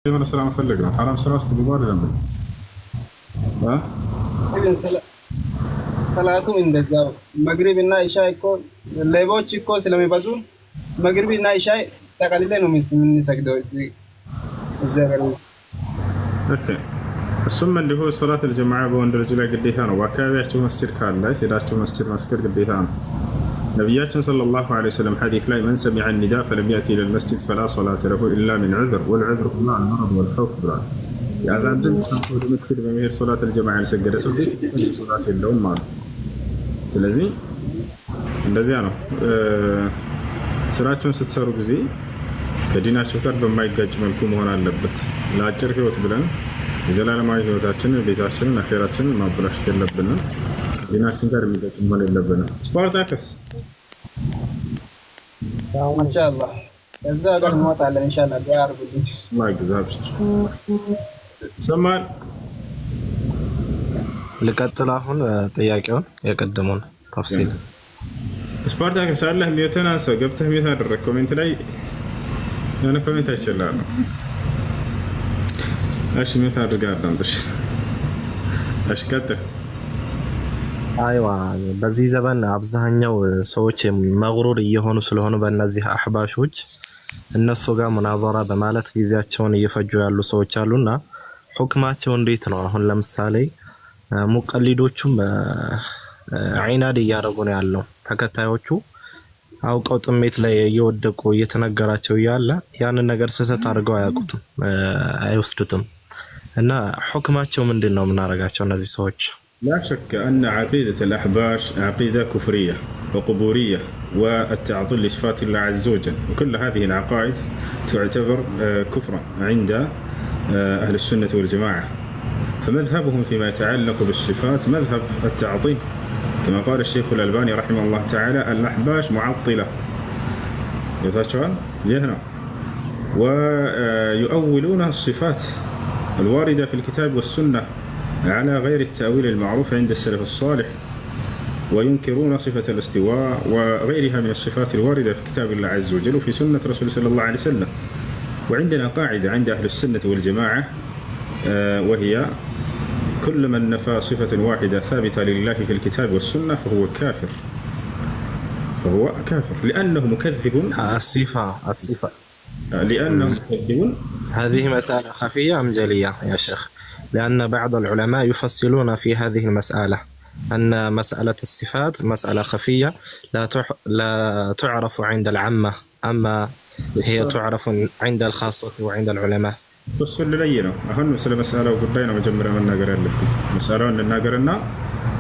የሆነ ስራ መፈለግ ነው። ሐራም ስራ ውስጥ ግባር አይደለም። ኢብን ሰላቱም እንደዛው መግሪብና ኢሻ እኮ ሌቦች እኮ ስለሚበዙ መግሪብና ኢሻ ተቀልለ ነው የምንሰግደው እዚህ ሀገር ውስጥ። ኦኬ እሱም እንዲሁ ሶላት الجماعه በወንድ ልጅ ላይ ግዴታ ነው። በአካባቢያችሁ መስጂድ ካለ ሄዳችሁ መስጂድ መስገድ ግዴታ ነው። ነብያችን ሰለላሁ ዐለይሂ ወሰለም ሐዲስ ላይ من سمع النداء فلم يأتي إلى المسجد فلا صلاة له إلا من عذر والعذر هو المرض والخوف ብሏል። የአዛን ድምፅ ሰምቶ ወደ መስጊድ በመሄድ ሶላት الجماعه ያልሰገደ ሰው ሶላት የለውም ማለት። ስለዚህ እንደዚያ ነው። ስራችሁን ስትሰሩ ጊዜ ከዲናችሁ ጋር በማይጋጭ መልኩ መሆን አለበት። ለአጭር ህይወት ብለን የዘላለማዊ ህይወታችንን ቤታችንን አኺራችንን ማበላሸት የለብንም። ዲናችን ጋር የሚጋጭ መሆን የለብንም። ስፓርታከስ ያው ኢንሻአላህ እዛ ጋር እንወጣለን ኢንሻአላህ ያርጉልኝ ማግዛብሽ ሰማን ልቀጥል። አሁን ጥያቄውን የቀደሙን ተፍሲል ስፓርታከስ አለ ሚውተናንስ ገብተህ ሚውት አደረክ። ኮሜንት ላይ የሆነ ኮሜንት አይችላልም። እሺ ሚውት አድርጋለሁ። እሺ ቀጥል። አይዋ በዚህ ዘመን አብዛኛው ሰዎች መግሩር እየሆኑ ስለሆነ በእነዚህ አህባሾች እነሱ ጋር ሙናዘራ በማለት ጊዜያቸውን እየፈጁ ያሉ ሰዎች አሉና ሁክማቸው እንዴት ነው? አሁን ለምሳሌ ሙቀሊዶቹም ዒናድ እያደረጉ ነው ያለው። ተከታዮቹ አውቀው ጥሜት ላይ እየወደቁ እየተነገራቸው ያለ ያንን ነገር ስህተት አድርገው አያውቁትም፣ አይወስዱትም። እና ሁክማቸው ምንድነው? ምናረጋቸው እነዚህ ሰዎች? لا شك أن عقيدة الأحباش عقيدة كفرية وقبورية والتعطيل لصفات الله عز وجل، وكل هذه العقائد تعتبر كفرا عند أهل السنة والجماعة. فمذهبهم فيما يتعلق بالصفات مذهب التعطيل، كما قال الشيخ الألباني رحمه الله تعالى: الأحباش معطلة يفتشون يهنا ويؤولون الصفات الواردة في الكتاب والسنة على غير التأويل المعروف عند السلف الصالح، وينكرون صفة الاستواء وغيرها من الصفات الواردة في كتاب الله عز وجل وفي سنة رسول صلى الله عليه وسلم. وعندنا قاعدة عند أهل السنة والجماعة وهي: كل من نفى صفة واحدة ثابتة لله في الكتاب والسنة فهو كافر، فهو كافر لأنه مكذب. الصفة لأنه مكذب. هذه مسألة خفية أم جلية يا شيخ؟ لأن بعض العلماء يفصلون في هذه المسألة أن مسألة الصفات مسألة خفية لا تعرف عند العامة، أما هي تعرف عند الخاصة وعند العلماء. بس اللي لينا أهم مسألة وقبينا مجمرة من ناقر اللي مسألة أن ناقرنا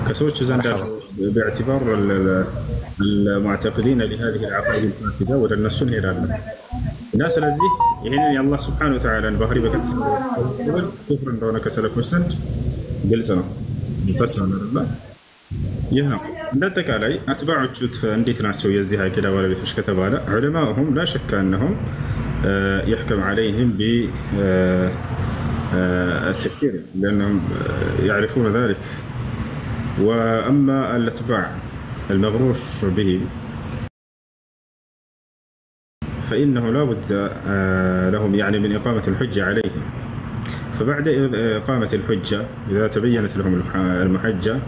كسوتش زند باعتبار المعتقدين لهذه العقائد الفاسدة وللنسون هيرالنا الناس الذي يهين الله سبحانه وتعالى البهري بكت كفر دون كسلف مسند جلسنا يتشون الله يهنا عندك علي أتباع الشوت عندي تناقشوا يزيها كده ولا بيفش كتباله علماءهم لا شك أنهم يحكم عليهم ب التكفير لأنهم يعرفون ذلك. وأما الأتباع المغرور به فإنه لا بد لهم يعني من إقامة الحجة عليهم، فبعد إقامة الحجة إذا تبينت لهم المحجة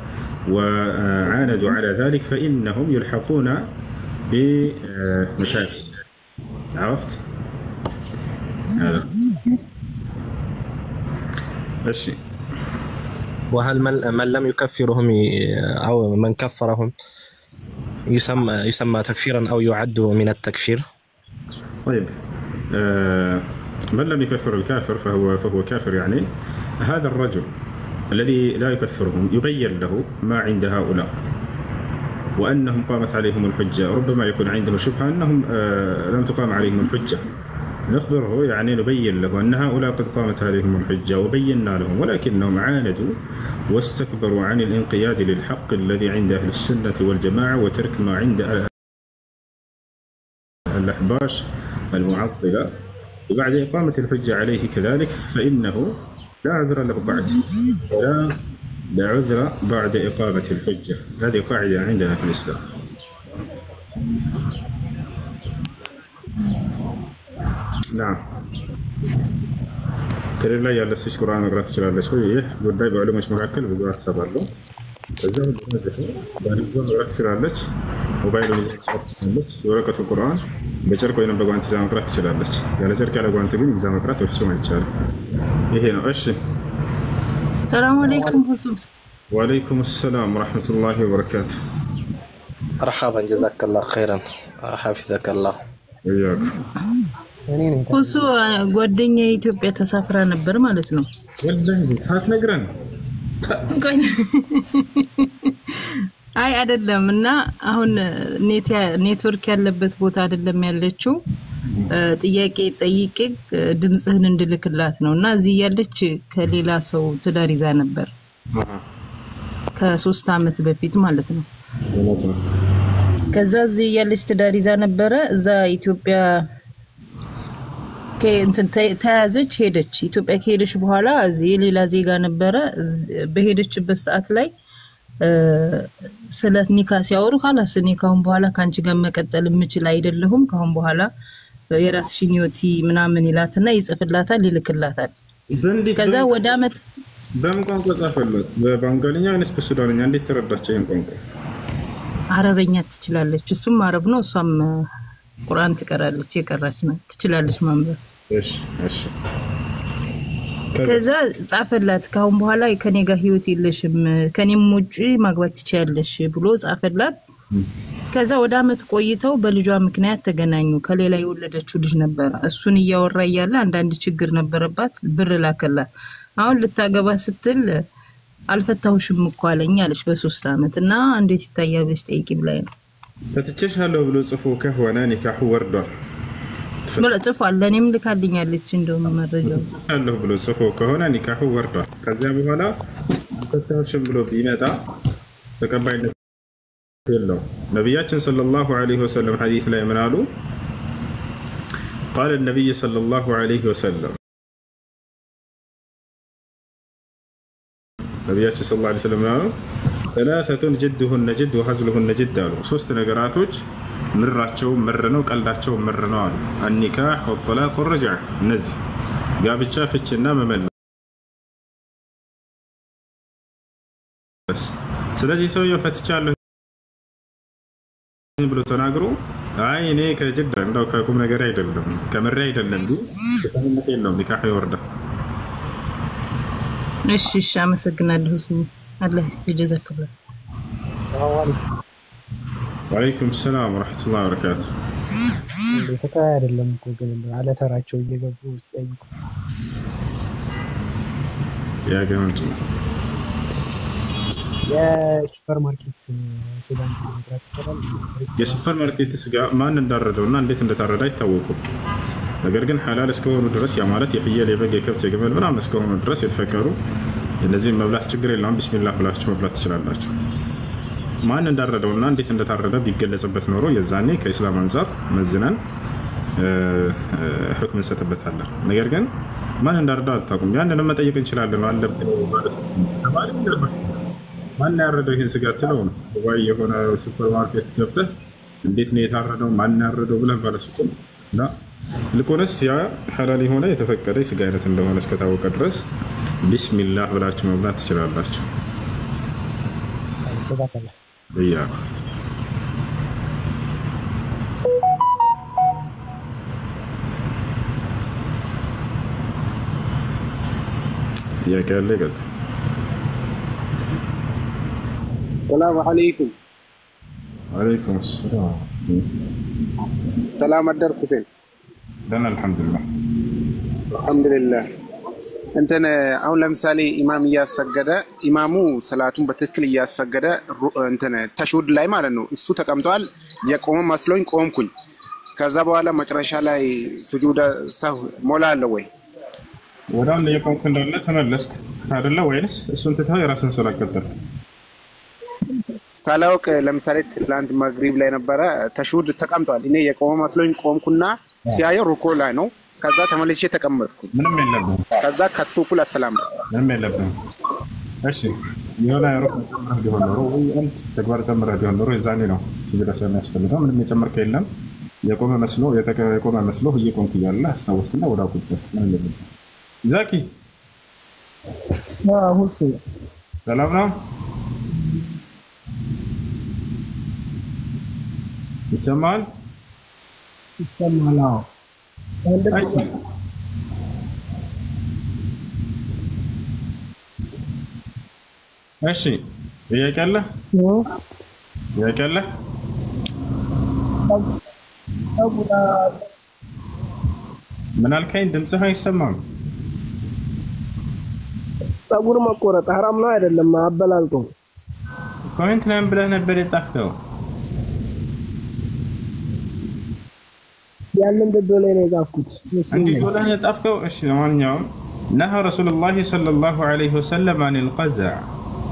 وعاندوا على ذلك فإنهم يلحقون بمشاكل. عرفت؟ هذا الشيء. وهل من لم يكفرهم أو من كفرهم يسمى تكفيرا أو يعد من التكفير؟ طيب من لم يكفر الكافر فهو كافر. يعني هذا الرجل الذي لا يكفرهم يبين له ما عند هؤلاء وأنهم قامت عليهم الحجة، ربما يكون عنده شبهة أنهم لم تقام عليهم الحجة، نخبره يعني نبين له أن هؤلاء قد قامت عليهم الحجة وبينا لهم، ولكنهم عاندوا واستكبروا عن الانقياد للحق الذي عند أهل السنة والجماعة وترك ما عند الأحباش المعطلة. وبعد إقامة الحجة عليه كذلك فإنه لا عذر له بعد، لا عذر بعد إقامة الحجة. هذه قاعدة عندنا في الإسلام. نعم. ከሌላ ላይ ያለች ቁርአን መቅራት ትችላለች ወይ? ይህ ጉዳይ በዕለሞች መካከል ብዙ ሀሳብ አለው። ከዛ በልጇ መቅራት ትችላለች። ሞባይሉን ይዛ ትችላለች። የወረቀቱ ቁርአን በጨርቅ ወይም በጓንት ይዛ መቅራት ትችላለች። ያለ ጨርቅ ያለ ጓንት ግን ይዛ መቅራት በፍጹም አይቻልም። ይሄ ነው። እሺ ሰላም አለይኩም ሁሱ። ወአለይኩም ሰላም ወራህመቱላሂ ወበረካቱ። مرحبا جزاك الله خيرا حفظك الله ወያኩ ሁሱ ጓደኛ ኢትዮጵያ ተሳፍራ ነበር ማለት ነው። ወላሂ ሳትነግረን አይ አይደለም። እና አሁን ኔትወርክ ያለበት ቦታ አይደለም ያለችው። ጥያቄ ጠይቄ ድምጽህን እንድልክላት ነውና እዚህ ያለች ከሌላ ሰው ትዳር ይዛ ነበር ከ3 አመት በፊት ማለት ነው። ከዛ እዚህ ያለች ትዳር ይዛ ነበረ። እዛ ኢትዮጵያ ከእንትን ተያዘች ሄደች። ኢትዮጵያ ከሄደች በኋላ እዚህ ሌላ ዜጋ ነበረ። በሄደችበት ሰዓት ላይ ስለ ኒካ ሲያወሩ خلاص ኒካውን በኋላ ካንቺ ጋር መቀጠል የምችል አይደለሁም ካሁን በኋላ የራስሽን ህይወት ምናምን ይላትና ይጽፍላታል ይልክላታል። ከዛ ወደ አመት በምን ቋንቋ ጻፈለት? በባንጋሊኛ ወይስ በሱዳንኛ? እንዴት ተረዳች ይሄን ቋንቋ? አረበኛ ትችላለች። እሱም አረብ ነው። እሷም ቁርአን ትቀራለች። የቀራች ነው ትችላለች ማንበብ። እሺ እሺ። ከዛ ጻፈላት ካሁን በኋላ ከኔ ጋር ህይወት የለሽም ከኔም ውጪ ማግባት ትችያለሽ ብሎ ጻፈላት። ከዛ ወደ አመት ቆይተው በልጇ ምክንያት ተገናኙ። ከሌላ የወለደችው ልጅ ነበር። እሱን እያወራ ያለ አንዳንድ ችግር ነበረባት። ብር ላከላት። አሁን ልታገባ ስትል አልፈታውሽም እኮ አለኝ አለች በ3 አመት እና እንዴት ይታያል ብለሽ ጠይቂ ብላይ ነው። ፈትቼሻለሁ ብሎ ጽፎ ከሆነ ኒካሁ ወርዷል ብሎ ጽፏል። ለኔም ልካልኛለች እንደውም መረጃው አለሁ ብሎ ጽፎ ከሆነ ኒካሁ ወርዷል። ከዛ በኋላ ፈትቼሽም ብሎ ቢመጣ ተቀባይነት የለው። ነብያችን ሰለላሁ ዐለይሂ ወሰለም ሐዲስ ላይ ምን አሉ? قال النبي صلى الله عليه وسلم ነብያችን ሰለላሁ ዐለይሂ ወሰለም አሉ ثلاثة جدهن جد وهزلهن جد አሉ። 3 ነገራቶች ምራቸው ምር ነው ቀልዳቸው ምር ነው አሉ። النكاح والطلاق والرجعة። እነዚህ ጋብቻ ፍቺና መመለስ። ስለዚህ ሰውየው ፈትቻለሁ ብሎ ተናግሮ አይ እኔ ከጅዳ እንደው ከቁም ነገር አይደለም ከምሬ አይደለም ግን ተሰምተ የለውም ኒካህ ይወርዳል። እሺ እሺ አመሰግናለሁ። አላህ ይስተጀዘከብ። ሰላም አለይኩም። ወአለይኩም ሰላም ወራህመቱላሂ ወበረካቱ። ተካይ አይደለም እኮ ግን አለ ተራቸው እየገቡ ሲጠይቁ ያገንቱ የሱፐር ማርኬት ስጋን ማድረግ ይችላል። የሱፐር ማርኬት ስጋ ማን እንዳረደውና እንዴት እንደታረደ አይታወቁም። ነገር ግን ሐላል እስከሆኑ ድረስ ያ ማለት የፍየል የበግ የከብት የግመል ምናምን እስከሆኑ ድረስ የተፈቀሩ እነዚህ መብላት ችግር የለውም። ቢስሚላህ ብላችሁ መብላት ትችላላችሁ። ማን እንዳረደውና እንዴት እንደታረደ ቢገለጽበት ኖሮ የዛኔ ከኢስላም አንፃር መዝነን ህክም እንሰጥበታለን። ነገር ግን ማን እንዳረደው አልታወቁም። ያንንም መጠየቅ እንችላለን አለብን ማለት ነው። ማን ያረደው ይሄን ስጋ ትለው ነው ወይ የሆነ ሱፐር ማርኬት ገብተህ እንዴት ነው የታረደው ማን ያረደው ብለህ ባለሱቁ እና ልቆነስ ያ ሐላል የሆነ የተፈቀደ ስጋ አይነት እንደሆነ እስከታወቀ ድረስ ቢስሚላህ ብላችሁ መብላት ትችላላችሁ። ተዛከለ ይያኩ ያከለ ገጥ السلام عليكم. وعليكم السلام. سلام الدرب حسين. لنا الحمد لله. الحمد لله. انتنا አሁን ለምሳሌ ኢማም እያሰገደ ኢማሙ ሰላቱን በትክክል እያሰገደ እንተነ ተሽሁድ ላይ ማለት ነው እሱ ተቀምጧል። የቆመ መስሎኝ ቆምኩኝ። ከዛ በኋላ መጨረሻ ላይ ስጁድ ሰው ሞላለ ወይ ወዳን የቆምኩ እንዳለ ተመለስክ አይደለ ወይስ እሱን ተታው የራስን ሶላት ቀጠልክ? ሳላውቅ ለምሳሌ ትላንት መግሪብ ላይ ነበረ ተሽሁድ ተቀምጧል። እኔ የቆመ መስሎኝ ቆምኩና ሲያየው ሩኮ ላይ ነው። ከዛ ተመልሼ ተቀመጥኩ። ምንም የለብህም። ከዛ ከሱ ኩል ሰላም ምንም የለብህም። እሺ የሆነ ሩኮ ተመረህ ቢሆን ኖሮ ወይ አንተ ተግባር ተመረህ ቢሆን ኖሮ የዛኔ ነው ስጁድ የሚያስፈልገው። ምንም የጨመርከ የለም። የቆመ መስሎ እየቆምክ እያለ አስታውስክና ወደ ቁጭት ነው። ዛኪ ሁሱ ሰላም ነው? ይሰማል? ይሰማል? አዎ። እሺ ጥያቄ አለ? ጥያቄ አለ? ምን አልከኝ? ድምፅህ አይሰማም። ፀጉር መቆረጥ ሐራም ነው አይደለም? አበላልጦ ኮሜንት ላይ ብለህ ነበር የጻፍከው። ያንን ድዶ ላይ ነው የጻፍኩት። እንዴት ብለህ ነው የጻፍከው? እሺ ለማንኛውም ነሃ ረሱሉላህ ሰለላሁ ዐለይሂ ወሰለም አኒል ቀዝዕ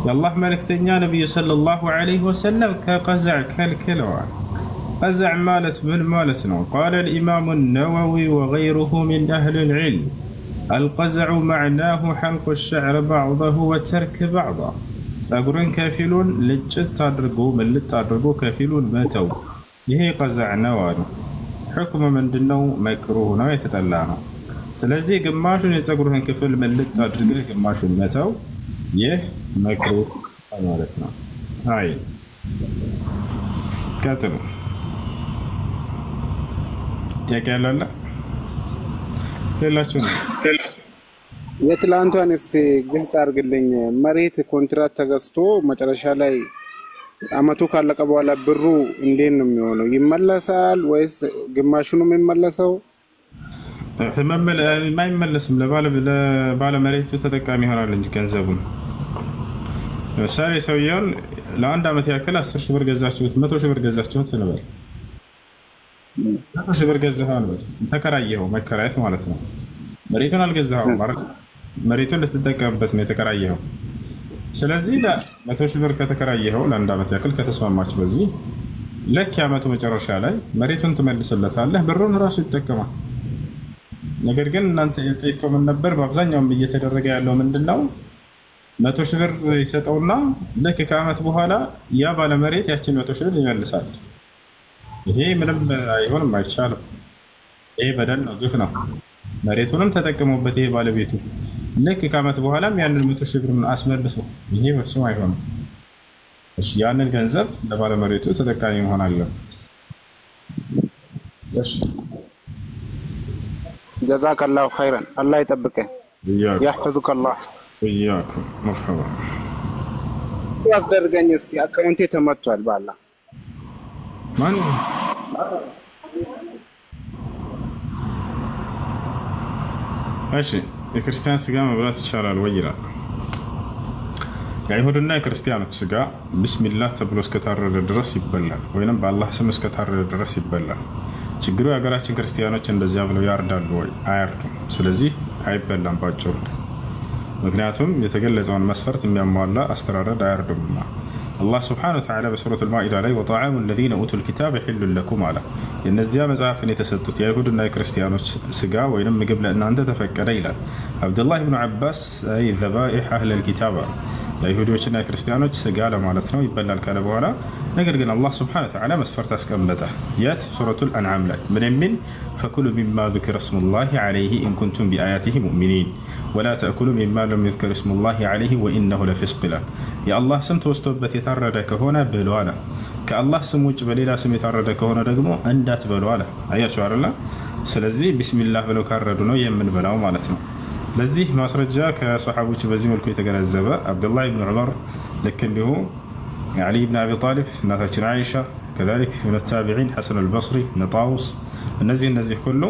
የአላህ መልእክተኛ ነቢዩ ሰለላሁ ዐለይሂ ወሰለም ከቀዝዕ ከልክለዋል። ቀዝዕ ማለት ምን ማለት ነው? ቃለ ልኢማሙ ነወዊ ወገይሩሁ ሚን አህሊ ልዕልም القزع معناه حلق الشعر بعضه وترك بعضه ፀጉርን ከፊሉን ልጭት አድርጎ ምልጥ አድርጎ ከፊሉን መተው ይሄ ቀዝዕ ነው አሉ። ሕክሙ ምንድነው? መክሩህ ነው፣ የተጠላ ነው። ስለዚህ ግማሹን የፀጉርህን ክፍል ምልጥ አድርገህ ግማሹን መተው ይህ መክሩህ ማለት ነው። አይ ቀጥሉ። ጥያቄ ያለ ሌላችሁ ነው? የትላንቷን እስኪ ግልጽ አድርግልኝ። መሬት ኮንትራት ተገዝቶ መጨረሻ ላይ አመቱ ካለቀ በኋላ ብሩ እንዴት ነው የሚሆነው? ይመለሳል ወይስ ግማሹ ነው የሚመለሰው? የማይመለስም ለባለ መሬቱ ተጠቃሚ ይሆናል እንጂ ገንዘቡን። ለምሳሌ ሰውየውን ለአንድ አመት ያክል 10 ሺህ ብር ገዛችሁት፣ 100 ሺህ ብር ገዛችሁት እንበል። 100 ሺህ ብር ገዛኸው እንበል፣ ተከራየኸው፣ መከራየት ማለት ነው። መሬቱን አልገዛኸውም ማለት መሬቱን ልትጠቀምበት ነው የተከራየኸው። ስለዚህ ለ100 ሺህ ብር ከተከራየኸው ለአንድ አመት ያክል ከተስማማችሁ በዚህ ልክ የአመቱ መጨረሻ ላይ መሬቱን ትመልስለታለህ፣ ብሩን ራሱ ይጠቀማል። ነገር ግን እናንተ የጠየቀው ምን ነበር? በአብዛኛውም እየተደረገ ያለው ምንድነው? 100 ሺህ ብር ይሰጠውና ልክ ከአመት በኋላ ያ ባለመሬት ያችን 100 ሺህ ብር ይመልሳል። ይሄ ምንም አይሆንም፣ አይቻልም። ይሄ በደል ነው፣ ግፍ ነው። መሬቱንም ተጠቅሞበት ይሄ ባለቤቱ ልክ ከአመት በኋላም ያንን 100 ሺህ ብር አስመልሶ ይሄ በፍጹም አይሆንም። እሺ ያንን ገንዘብ ለባለመሬቱ ተጠቃሚ መሆን አለበት። እሺ ጀዛከላሁ ኸይረን። አላህ ይጠብቅህ፣ ያህፈዙከላህ። ወያኩም መርሐባ። ያስደርገኝ እስኪ አካውንቴ ተመቷል ባላ ማን እሺ የክርስቲያን ስጋ መብላት ይቻላል ወይ ይላል። የአይሁድና የክርስቲያኖች ስጋ ቢስሚላህ ተብሎ እስከታረደ ድረስ ይበላል፣ ወይንም በአላህ ስም እስከታረደ ድረስ ይበላል። ችግሩ የሀገራችን ክርስቲያኖች እንደዚያ ብለው ያርዳሉ ወይ? አያርዱም። ስለዚህ አይበላም ባጭሩ። ምክንያቱም የተገለጸውን መስፈርት የሚያሟላ አስተራረድ አያርዱምና። አላህ ስብሓነሁ ወተዓላ በሱረቱል ማኢዳ ላይ ወጠዓሙ ለዚነ ኡቱል ኪታበ ሒሉን ለኩም አለ። የእነዚያ መጽሐፍን የተሰጡት የአይሁድና የክርስቲያኖች ስጋ ወይም ምግብ ለእናንተ ተፈቀደ ይላል። አብዱላህ ብኑ ዓባስ አይ ዘባኢሕ አህለል ኪታብ የአይሁዶችና የክርስቲያኖች ስጋ ለማለት ነው፣ ይበላል ካለ በኋላ ነገር ግን አላህ ስብሓነሁ ወተዓላ መስፈርት አስቀመጠ። የት? ሱረቱል አንዓም ላይ ምን የሚል? ፈኩሉ ሚማ ዙኪረ ስሙላሂ ዐለይሂ ኢን ኩንቱም ቢአያቲሂ ሙእሚኒን ወላ ተእኩሉ ሚማ ለም ዩዝከር ስሙላሂ ዐለይሂ ወኢነሁ ለፊስቅ ይላል። የአላህ ስም ተወስቶበት የታረደ ከሆነ ብሉ አለ። ከአላህ ስም ውጭ በሌላ ስም የታረደ ከሆነ ደግሞ እንዳትበሉ አለ። አያችሁ አይደለ? ስለዚህ ቢስሚላህ ብለው ካረዱ ነው የምንበላው ማለት ነው። ለዚህ ማስረጃ ከሰሓቦች በዚህ መልኩ የተገነዘበ አብዱላህ ብን ዑመር፣ ልክ እንዲሁ ዓሊ ብን አቢ ጣሊብ፣ እናታችን አይሻ፣ ከዛሊክ ምን ታቢዒን ሐሰን አልበስሪ፣ ነጣውስ፣ እነዚህ ሁሉ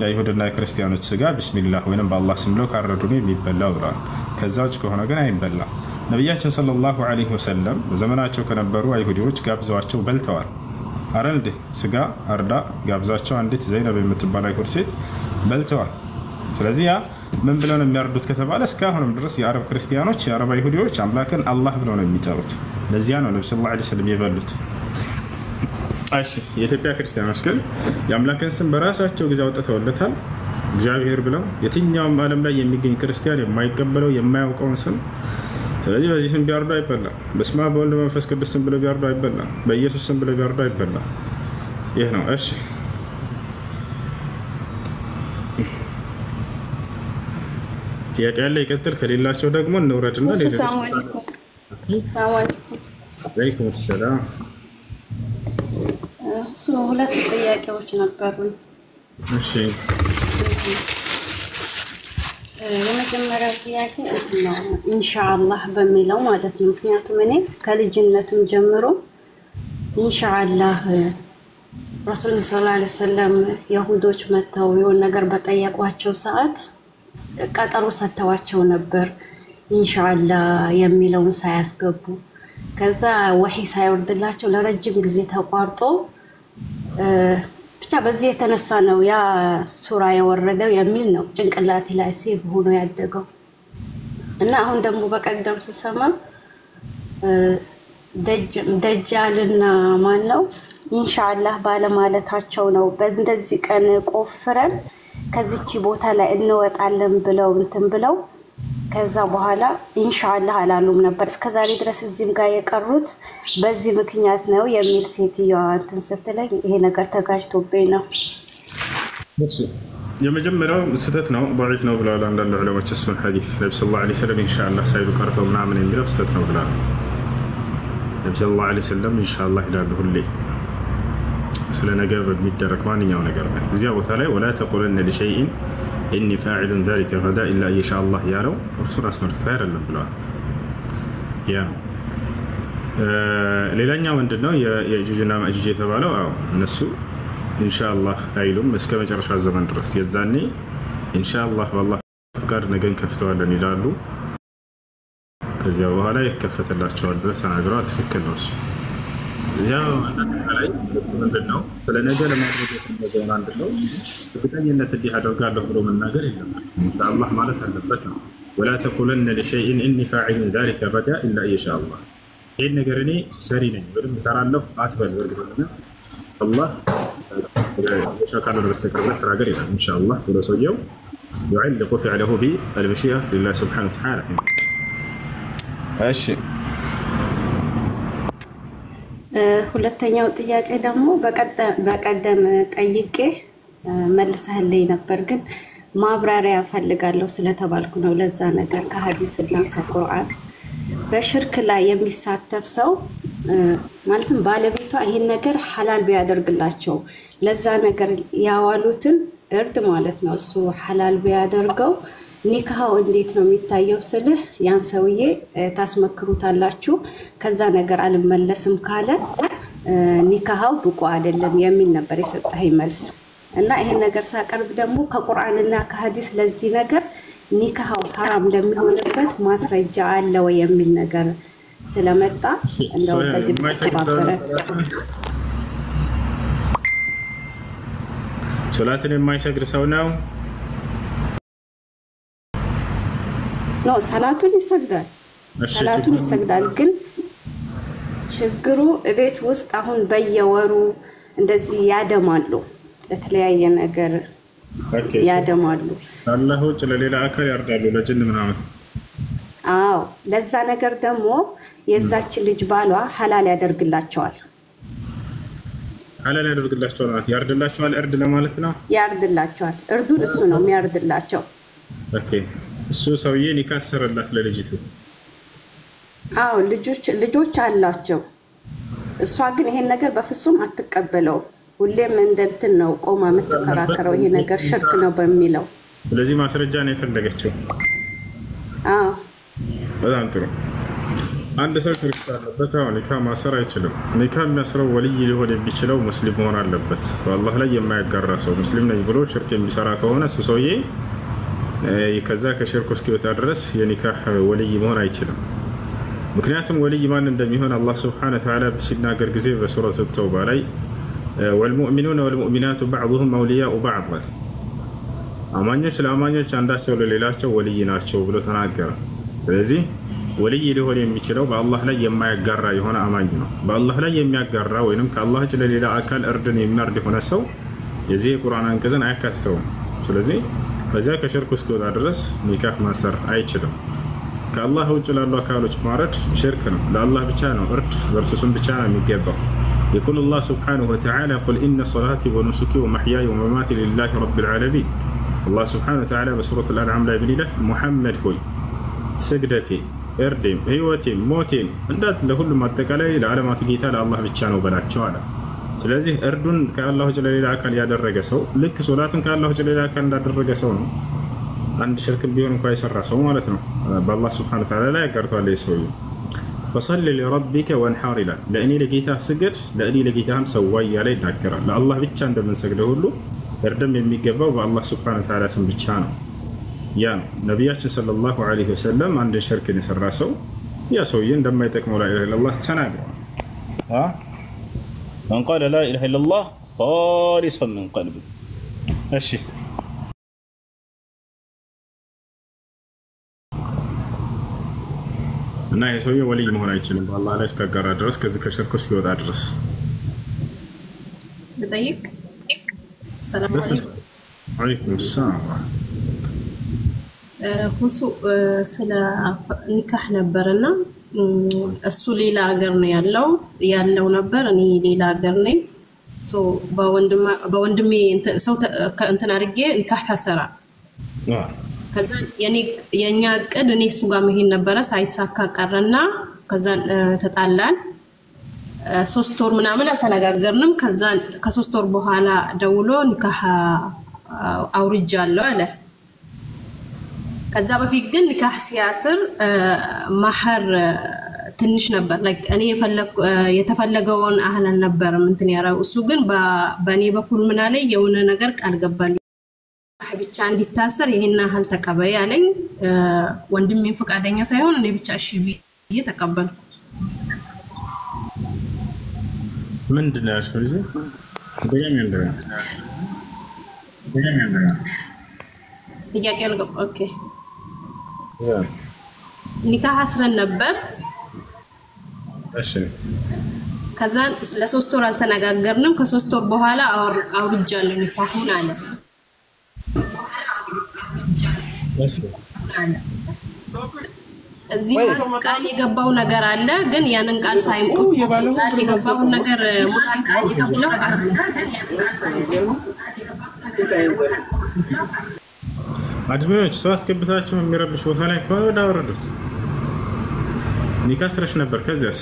የአይሁድና የክርስቲያኖች ስጋ ቢስሚላህ ወይም በአላህ ስም ብለው ካረዱ ነው የሚበላው ብለዋል። ከዛ ውጭ ከሆነ ግን አይበላም። ነቢያችን ሰለላሁ ዐለይሂ ወሰለም በዘመናቸው ከነበሩ አይሁዲዎች ጋብዘዋቸው በልተዋል። አረ እንዴ ስጋ አርዳ ጋብዛቸው አንዲት ዘይነብ የምትባል አይሁድ ሴት በልተዋል። ስለዚህ ያ ምን ብለው ነው የሚያርዱት ከተባለ እስካሁንም ድረስ የአረብ ክርስቲያኖች የአረብ አይሁዲዎች አምላክን አላህ ብለው ነው የሚጠሩት። ለዚያ ነው ነብዩ ሰለላሁ ዐለይሂ ወሰለም የበሉት። እሺ የኢትዮጵያ ክርስቲያኖች ግን የአምላክን ስም በራሳቸው ጊዜ አውጥተውለታል እግዚአብሔር ብለው። የትኛውም ዓለም ላይ የሚገኝ ክርስቲያን የማይቀበለው የማያውቀውን ስም ስለዚህ በዚህ ስም ቢያርዱ አይበላም። በስመ አብ ወወልድ ወመንፈስ ቅዱስ ስም ብለው ቢያርዱ አይበላም። በኢየሱስ ስም ብለው ቢያርዱ አይበላም። ይህ ነው። እሺ ጥያቄ ያለ ይቀጥል፣ ከሌላቸው ደግሞ እንውረድና ሰላም አለይኩም። ሰላም አለይኩም። ወአለይኩም ሰላም። ሁለት ጥያቄዎች ነበሩኝ። እሺ የመጀመሪያው ጥያቄ ነው ኢንሻአላህ በሚለው ማለት ነው። ምክንያቱም እኔ ከልጅነትም ጀምሮ ኢንሻአላህ ረሱል ሰለላሁ ዐለይሂ ወሰለም የሁዶች መተው የሆነ ነገር በጠየቋቸው ሰዓት ቀጠሮ ሰጥተዋቸው ነበር ኢንሻአላህ የሚለውን ሳያስገቡ። ከዛ ወሂ ሳይወርድላቸው ለረጅም ጊዜ ተቋርጦ ብቻ በዚህ የተነሳ ነው ያ ሱራ የወረደው የሚል ነው ጭንቅላቴ ላይ ሲብ ሆኖ ያደገው። እና አሁን ደግሞ በቀደም ስሰማ ደጃልና ማን ነው ኢንሻአላህ ባለማለታቸው ነው በእንደዚህ ቀን ቆፍረን ከዚህች ቦታ ላይ እንወጣለን ብለው እንትን ብለው ከዛ በኋላ ኢንሻአላህ አላሉም ነበር። እስከዛሬ ድረስ እዚህም ጋር የቀሩት በዚህ ምክንያት ነው የሚል ሴትዮዋ እንትን ስትለኝ ይሄ ነገር ተጋጅቶብኝ ነው። የመጀመሪያው ስህተት ነው፣ ضعيف ነው ብለዋል አንዳንድ ዑለማዎች። እሱን ሐዲስ ነብዩ ሰለላሁ ዐለይሂ ወሰለም ኢንሻአላህ ሳይሉ ቀርተው ምናምን የሚለው ስህተት ነው ብለዋል። ነብዩ ሰለላሁ ዐለይሂ ወሰለም ኢንሻአላህ ይላሉ ሁሌ ስለ ነገር በሚደረግ ማንኛው ነገር ነው። እዚያ ቦታ ላይ ወላ ተቁለነ ለሸይኢን ኢኒ ፋዒሉን ዛሊከ ገዳ ኢላ ኢንሻአላህ ያለው እርሱን አስመልክቶ አይደለም ብለዋል። ያ ሌላኛው ምንድነው የእጁጅና ማእጁጅ የተባለው? አዎ እነሱ ኢንሻአላህ አይሉም እስከ መጨረሻ ዘመን ድረስ። የዛኔ ኢንሻአላህ በአላህ ፍቃድ ነገን ከፍተዋለን ይላሉ። ከዚያ በኋላ ይከፈተላቸዋል ብለው ተናግረዋል። ትክክል ነው እሱ። ያው ላይ ምንድነው ስለ ነገ ለማድረግ የተነገረው አንድ ነው እርግጠኝነት እንዲህ አደርጋለሁ ብሎ መናገር የለም። ኢንሻአላህ ማለት አለበት ነው። ወላ ተቁለነ ለሸይኢን ኢኒ ፋዒሉን ዛሊከ ገዳ ኢላ ኢንሻአላህ። ይሄን ነገር እኔ ሰሪ ነኝ ወይም እሰራለሁ አትበል። ወርግና አላህ ወሸካለ በስተቀር ተናገር ይላል ኢንሻአላህ ብሎ ሰውየው يعلق فعله بالمشيئة لله سبحانه وتعالى. እሺ ሁለተኛው ጥያቄ ደግሞ በቀደም ጠይቄ መልሰህልኝ ነበር፣ ግን ማብራሪያ ፈልጋለሁ ስለተባልኩ ነው። ለዛ ነገር ከሐዲስ ቁርአን በሽርክ ላይ የሚሳተፍ ሰው ማለትም ባለቤቷ ይሄን ነገር ሐላል ቢያደርግላቸው ለዛ ነገር ያዋሉትን እርድ ማለት ነው እሱ ሐላል ቢያደርገው ኒካው እንዴት ነው የሚታየው ስልህ ያን ሰውዬ ታስመክሩታላችሁ ከዛ ነገር አልመለስም ካለ ኒካው ብቁ አይደለም የሚል ነበር የሰጠኸኝ መልስ። እና ይሄን ነገር ሳቀርብ ደግሞ ከቁርአንና ከሐዲስ ለዚህ ነገር ኒካው ሐራም ለሚሆንበት ማስረጃ አለ ወይ የሚል ነገር ስለመጣ እንደው ከዚህ በተባበረ ሶላትን የማይሰግድ ሰው ነው ነው ሰላቱን ይሰግዳል ግን ችግሩ ቤት ውስጥ አሁን በየወሩ እንደዚህ ያደማሉ ለተለያየ ነገር ያደማሉ። አላህ ውጭ ለሌላ አካል ያርዳሉ ለጅን ምናምን። አዎ ለዛ ነገር ደግሞ የዛች ልጅ ባሏ ሐላል ያደርግላቸዋል። ሐላል ያደርግላቸዋል ማለት ያርድላቸዋል። እርድ ለማለት ነው። ያርድላቸዋል። እርዱን እሱ ነው የሚያርድላቸው። ኦኬ እሱ ሰውዬ ኒካ አሰረላት ለልጅቱ። አዎ ልጆች አላቸው። እሷ ግን ይሄን ነገር በፍጹም አትቀበለው። ሁሌም እንደንትን ነው ቆማ የምትከራከረው ይሄ ነገር ሽርክ ነው በሚለው። ስለዚህ ማስረጃ ነው የፈለገችው። አዎ በጣም ጥሩ። አንድ ሰው ሽርክ አለበት ኒካ ማሰር አይችልም። ኒካ የሚያስረው ወልይ ሊሆን የሚችለው ሙስሊም መሆን አለበት። በአላህ ላይ የማያጋራ ሰው ሙስሊም ነኝ ብሎ ሽርክ የሚሰራ ከሆነ እሱ ሰውዬ ከዛ ከሽርክ እስኪወጣ ድረስ የኒካህ ወልይ መሆን አይችልም። ምክንያቱም ወልይ ማን እንደሚሆን አላህ Subhanahu Wa Ta'ala ሲናገር ጊዜ በሱረቱ ተውባ ላይ ወልሙእሚኑነ ወልሙእሚናቱ ባዕዱሁም አውሊያኡ ባዕድ፣ አማኞች ለአማኞች አንዳቸው ለሌላቸው ወልይ ናቸው ብሎ ተናገረ። ስለዚህ ወልይ ሊሆን የሚችለው በአላህ ላይ የማያጋራ የሆነ አማኝ ነው። በአላህ ላይ የሚያጋራ ወይንም ከአላህ ውጭ ለሌላ አካል እርድን የሚያርድ የሆነ ሰው የዚህ የቁርአን አንቀጽን አያካትተውም። ስለዚህ ከዚያ ከሽርክ እስኪወጣ ድረስ ኒካህ ማሰር አይችልም። ከአላህ ውጭ ላሉ አካሎች ማረድ ሽርክ ነው። ለአላህ ብቻ ነው እርድ በእርሱ ስም ብቻ ነው የሚገባው። يقول الله سبحانه وتعالى قل إن صلاتي ونسكي ومحياي ومماتي لله رب العالمين الله سبحانه وتعالى بسورة الأنعام لا يبني له محمد هوي سجدتي እርዴም ህይወቴም ሞቴም እንዳት ለሁሉም አጠቃላይ ለዓለማት ጌታ ለአላህ ብቻ ነው በላቸው አለ። ስለዚህ እርዱን ከአላህ ውጭ ለሌላ አካል ያደረገ ሰው ልክ ሶላቱን ከአላህ ውጭ ለሌላ አካል እንዳደረገ ሰው ነው። አንድ ሽርክ ቢሆን እንኳን የሰራ ሰው ማለት ነው። በአላህ ሱብሓነሁ ወተዓላ ላይ ያጋርቷል ይሰው فصل لربك وانحر له ለእኔ ለጌታ ስገድ ለእኔ ለጌታም ሰዋ እያለ ይናገራል። ለአላህ ብቻ እንደምንሰግደው ሁሉ እርድም የሚገባው በአላህ ሱብሓነሁ ወተዓላ ስም ብቻ ነው። ያ ነቢያችን ሰለላሁ ዐለይሂ ወሰለም አንድ ሽርክን የሰራ ሰው ያ ሰውዬ እንደማይጠቅመው ላ ኢላሃ ኢለላህ ተናግረዋል። من قال لا إله إلا الله خالصا من قلبه እሺ እና ይሄ ሰውዬ ወልይ መሆን አይችልም በአላህ ላይ እስከጋራ ድረስ ከዚህ ከሽርክ እስኪወጣ ድረስ። ልጠይቅ? ሰላም አለይኩም። ወአለይኩም ሰላም ሁሱ ስለ ኒካህ ነበርና እሱ ሌላ ሀገር ነው ያለው ነበር እኔ ሌላ ሀገር ነኝ ሶ በወንድሜ ሰው እንትን አድርጌ ኒካህ ታሰራ ከዛ የኛ እቅድ እኔ እሱ ጋር መሄድ ነበረ ሳይሳካ ቀረና ከዛ ተጣላን 3 ወር ምናምን አልተነጋገርንም ከዛ ከ3 ወር በኋላ ደውሎ ኒካህ አውርጃለሁ አለ ከዛ በፊት ግን ኒካህ ሲያስር ማህር ትንሽ ነበር ላይክ እኔ የተፈለገውን አህላል ነበር እንትን ያራው እሱ ግን በኔ በኩል ምን አለ የሆነ ነገር ቃል ገባልኝ ብቻ እንዲታሰር ይሄን አህል ተቀበይ አለኝ ወንድሜን ፈቃደኛ ሳይሆን እኔ ብቻ እሺ ብዬ ተቀበልኩ ምንድነው ያልሽው ልጅ ጥያቄ አልገባ ኦኬ ኒካህ አስረን ነበር እሺ ከዛ ለ3 ወር አልተነጋገርንም ከ3 ወር በኋላ አውርጃለሁ ኒካሁን አለ እሺ እዚህ ቃል የገባው ነገር አለ ግን ያንን ቃል ሳይምጡ ቃል የገባው ነገር ሙላን ቃል የገባው አድሚዎች ሰው አስገብታችሁ የሚረብሽ ቦታ ላይ ወደ አወረዱት ኒካህ አስረሽ ነበር ከዚያስ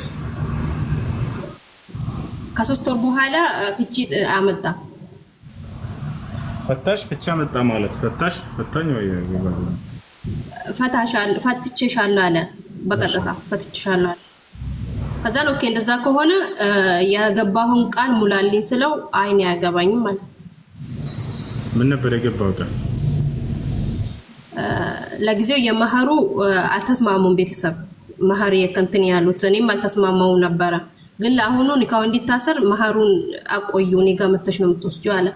ከ3 ወር በኋላ ፍቺ አመጣ ፈታሽ ፍቺ አመጣ ማለት ፈታሽ ፈታኝ ወይ ፈትቼሻለሁ አለ በቀጥታ ፈትቼሻለሁ አለ ከዛ ነው ኦኬ እንደዛ ከሆነ ያገባሁን ቃል ሙላልኝ ስለው አይኔ ያገባኝም ማለት ምን ነበር የገባው ቃል ለጊዜው የማህሩ አልተስማሙም ቤተሰብ ማህር የከንተን ያሉት እኔም አልተስማማው ነበር ግን ለአሁኑ ኒካው እንዲታሰር ማህሩን አቆዩ እኔ ጋር መተሽ ነው የምትወስጂው አለ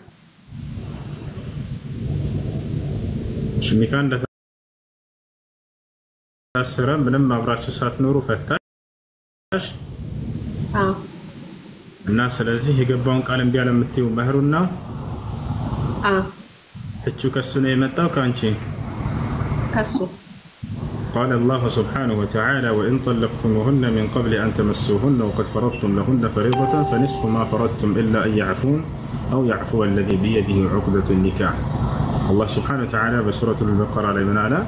ኒካህ እንደታሰረ ምንም አብራችሁ ሳትኖሩ ፈታሽ እና ስለዚህ የገባውን ቃል እንቢ ያለ የምትይው ማህሩና ፍቹ ከሱ ነው የመጣው ካንቺ كسو قال الله سبحانه وتعالى وإن طلقتموهن من قبل أن تمسوهن وقد فرضتم لهن فريضة فنصف ما فرضتم إلا أن يعفون أو يعفو الذي بيده عقدة النكاح الله سبحانه وتعالى بسورة البقرة على من على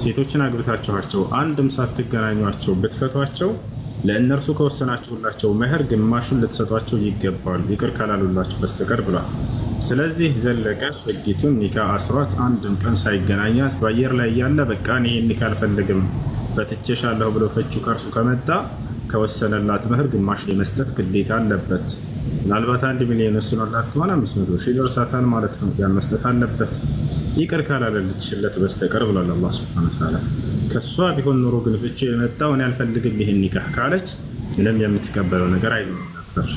سيتوچنا قبتاچو عندم ساتገናኙአቸው بتفتواቸው ለእነርሱ ከወሰናችሁላቸው መህር ግማሹን ልትሰጧቸው ይገባል ይቅር ካላሉላችሁ በስተቀር ብሏል ስለዚህ ዘለቀሽ ህጊቱን ኒካህ አስራት አንድም ቀን ሳይገናኛት በአየር ላይ ያለ በቃ እኔ ኒካህ አልፈልግም ፈትቼሻለሁ ብሎ ፈቹ ከርሱ ከመጣ ከወሰነላት መህር ግማሽ የመስጠት ግዴታ አለበት ምናልባት 1 ሚሊዮን ወስኖላት ከሆነ 500 ሺህ ይደርሳታል ማለት ነው ያን መስጠት አለበት ይቅር ካላለችለት በስተቀር ብሏል አላህ Subhanahu Wa Ta'ala ከሷ ቢሆን ኑሮ ግን ፍቺ የመጣው እኔ አልፈልግም ይሄን ኒካህ ካለች ምንም የምትቀበለው ነገር አይኖርም ነበር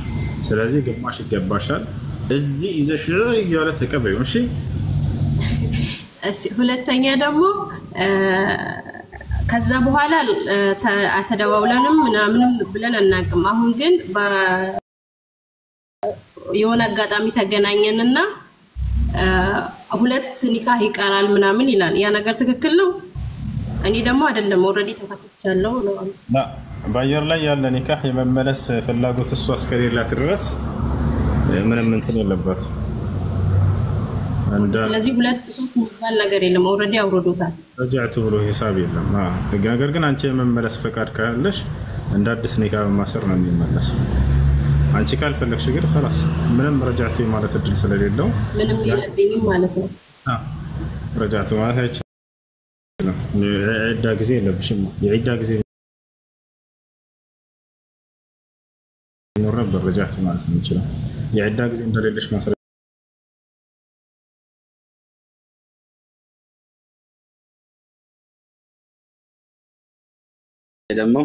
ስለዚህ ግማሽ ይገባሻል እዚህ ይዘሽ ያለ ተቀበዩ እሺ እሺ ሁለተኛ ደግሞ ከዛ በኋላ አተደዋውለንም ምናምን ብለን አናቅም አሁን ግን የሆነ አጋጣሚ ተገናኘንና ሁለት ኒካህ ይቀራል ምናምን ይላል ያ ነገር ትክክል ነው እኔ ደግሞ አይደለም ኦሬዲ ተፈትቻለሁ ነው በአየር ላይ ያለ ኒካህ የመመለስ ፍላጎት እሱ አስከሬላት ድረስ ምንም እንትን የለበት ስለዚህ 2-3 የሚባል ነገር የለም ኦልሬዲ አውርዶታል ረጃዕቱ ብሎ ሂሳብ የለም ነገር ግን አንቺ የመመለስ ፈቃድ ካለሽ እንደ አዲስ ኒካህ ማሰር ነው የሚመለሰው አንቺ ካልፈለግሽ ግን خلاص ምንም ረጃዕቱ ማለት እድል ስለሌለው ምንም የለብኝም ማለት ነው ረጃዕቱ ማለት አይችልም የዒዳ ጊዜ የለብሽም የዒዳ ጊዜ نورب رجعت مع سميتشلا يعداك زين دليلش ما صار ደግሞ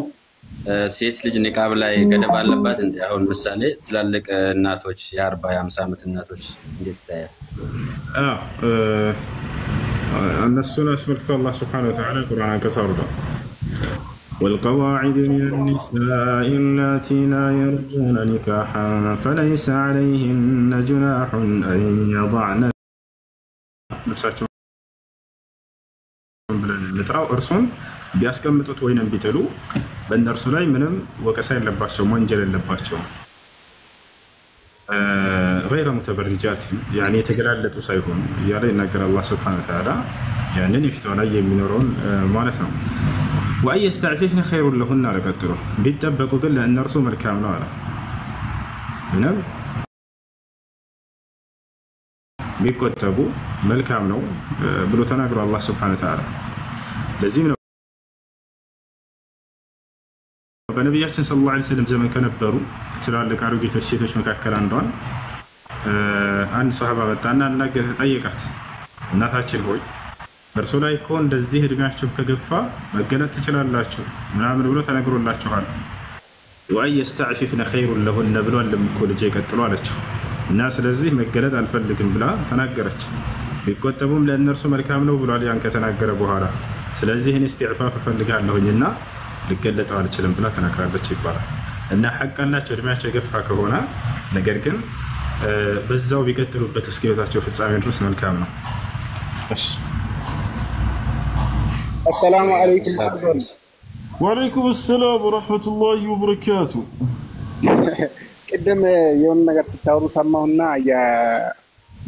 ሴት ልጅ ንቃብ ላይ ገደብ አለባት እንዴ አሁን ምሳሌ ትላልቅ እናቶች የ40 የ50 ዓመት እናቶች እንዴት ታያል እነሱን አስመልክቶ አላህ Subhanahu Wa Ta'ala ቁርአን ከሳውርዳ والقواعد من النساء اللاتي لا يرجون نكاحا فليس عليهن جناح أن يضعن نفسهم ብለን እንጥራው እርሱም ቢያስቀምጡት ወይንም ቢጥሉ በእነርሱ ላይ ምንም ወቀሳ የለባቸው ወንጀል የለባቸው غير متبرجات يعني የተገላለጡ ሳይሆኑ ያለ ነገር አላህ Subhanahu Wa Ta'ala ያንን ይፍቷ ላይ የሚኖረውን ማለት ነው وأي يستعففن خير لهن لقدره بيتبقوا قل أن رسوم الكامل على نعم بيكتبوا ملكامل بلو تناقر الله سبحانه وتعالى لازم በነብያችን ሰለላሁ ዐለይሂ ወሰለም ዘመን ከነበሩ ትላልቅ አሮጊቶች ሴቶች መካከል አንዷን አንድ ሱሐባ መጣና ጠየቃት እናታችን ሆይ በርሶ ላይ እኮ እንደዚህ እድሜያችሁ ከገፋ መገለጥ ትችላላችሁ ምናምን ብሎ ተነግሮላችኋል وأي يستعففن خير لهن ብሎ ለምኮ ልጅ ይቀጥሉ አለችው እና ስለዚህ መገለጥ አልፈልግም ብላ ተናገረች ቢቆጠቡም ለእነርሱ መልካም ነው ብሏል ያን ከተናገረ በኋላ ስለዚህ እኔ استعفاف ፈልጋለሁኝና ልገለጥ አልችልም ብላ ተናግራለች ይባላል እና ሐቀላቸው እድሜያቸው የገፋ ከሆነ ነገር ግን በዛው ቢቀጥሉበት እስከ ህይወታቸው ፍጻሜ ድረስ መልካም ነው እሺ السلام عليكم وعليكم السلام ورحمة الله وبركاته قدم يوم نجر ستاورو سماهنا يا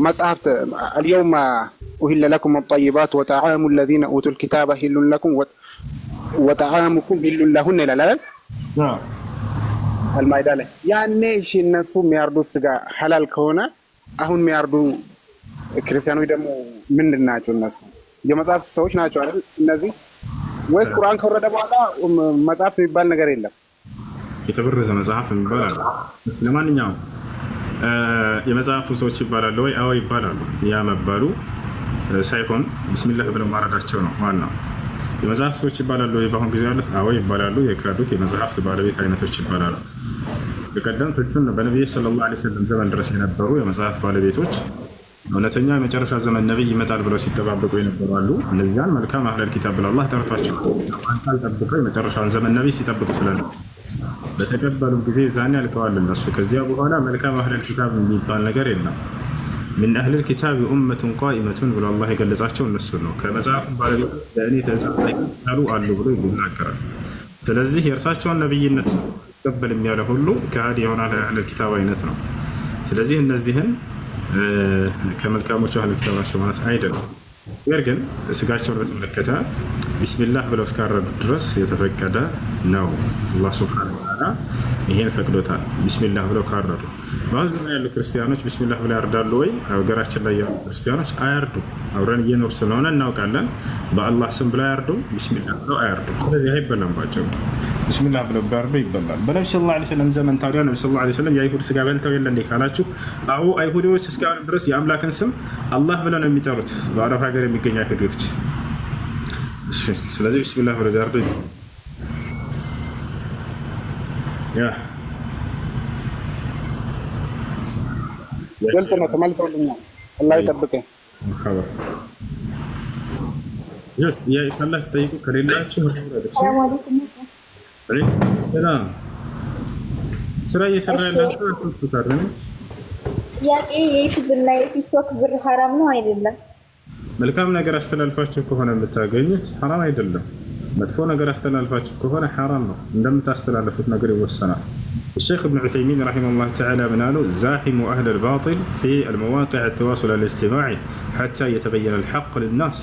مصحفت اليوم أهل لكم الطيبات وطعام الذين أوتوا الكتاب حل لكم وطعامكم حل لهن لا نعم المائدة يعني شيء الناس مياردو سجا حلال كونه أهون مياردو كريستيانو يدمو من الناس الناس የመጽሐፍ ሰዎች ናቸው አይደል እነዚህ ወይስ ቁርአን ከወረደ በኋላ መጽሐፍ የሚባል ነገር የለም የተበረዘ መጽሐፍ የሚባል ለማንኛውም የመጽሐፉ ሰዎች ይባላሉ ወይ አዎ ይባላሉ ያ መባሉ ሳይሆን ቢስሚላህ ብለው ማረዳቸው ነው ዋናው የመጽሐፍ ሰዎች ይባላሉ ወይ በአሁን ጊዜ ያሉት አዎ ይባላሉ የክራዱት የመጽሐፍት ባለቤት አይነቶች ይባላሉ በቀደምቶቹን በነብዩ ሰለላሁ ዐለይሂ ወሰለም ዘመን ድረስ የነበሩ የመጽሐፍ ባለቤቶች እውነተኛ የመጨረሻ ዘመን ነብይ ይመጣል ብለው ሲተባበቁ የነበሩ አሉ እነዚያን መልካም አህለል ኪታብ ብለው አላህ ጠርቷቸው አንታል ጠብቀው የመጨረሻውን ዘመን ነብይ ሲጠብቁ ስለነበር በተቀበሉ ጊዜ ዛኔ አልከዋል እነሱ ከዚያ በኋላ መልካም አህለል ኪታብ የሚባል ነገር የለም من أهل الكتاب أمة قائمة ብሎ አላህ የገለጻቸው እነሱ ነው ከመጽሐፍ ባለቤት ለእኔ ተዛሉ አሉ ብሎ ይናገራል ስለዚህ የእርሳቸውን ነብይነት ተቀበል የሚያለ ሁሉ ከሃዲ ይሆናል አህለል ኪታብ አይነት ነው ስለዚህ እነዚህን ከመልካሞቹ አህለል ኪታባቸው ማለት አይደለም ግን ስጋቸውን በተመለከተ ቢስሚላህ ብለው እስካረዱ ድረስ የተፈቀደ ነው አላህ Subhanahu Wa Ta'ala ይሄን ፈቅዶታል ቢስሚላህ ብለው ካረዱ ባዝ ያሉ ክርስቲያኖች ቢስሚላህ ብለው ያርዳሉ ወይ ሀገራችን ላይ ያሉ ክርስቲያኖች አያርዱ አብረን እየኖር ስለሆነ እናውቃለን በአላህ ስም ብለው ያርዱ ቢስሚላህ ብለው አያርዱ ስለዚህ አይበላም ባጭሩ ቢስሚላህ ብለው ባርዱ ይበላል በነብዩ ሰለላሁ ዐለይሂ ወሰለም ዘመን ታዲያ ነብዩ ሰለላሁ ዐለይሂ ወሰለም የአይሁድ ስጋ በልተው የለ እንዴ ካላችሁ አዎ አይሁዶች እስካሁን ድረስ የአምላክን ስም አላህ ብለው ነው የሚጠሩት በአረብ ሀገር የሚገኙ አይሁዶች ስለዚህ ቢስሚላህ ብለው ያርዱ ያ ግልጽ ነው ተመልሶልኛል አላህ ይጠብቀኝ مرحبا يس يا فلاح طيب كريلاችሁ السلام عليكم عليكم السلام ስራ እየሰራላችሁ አትጥታረኝ ያቄ የዩቲዩብ እና የቲክቶክ ብር ሐራም ነው አይደለም መልካም ነገር አስተላልፋችሁ ከሆነ የምታገኙት ሐራም አይደለም መጥፎ ነገር አስተላልፋችሁ ከሆነ ሐራም ነው እንደምታስተላልፉት ነገር ይወሰናል الشيخ ابن عثيمين رحمه الله تعالى منالو زاحموا أهل الباطل في المواقع التواصل الاجتماعي حتى يتبين الحق للناس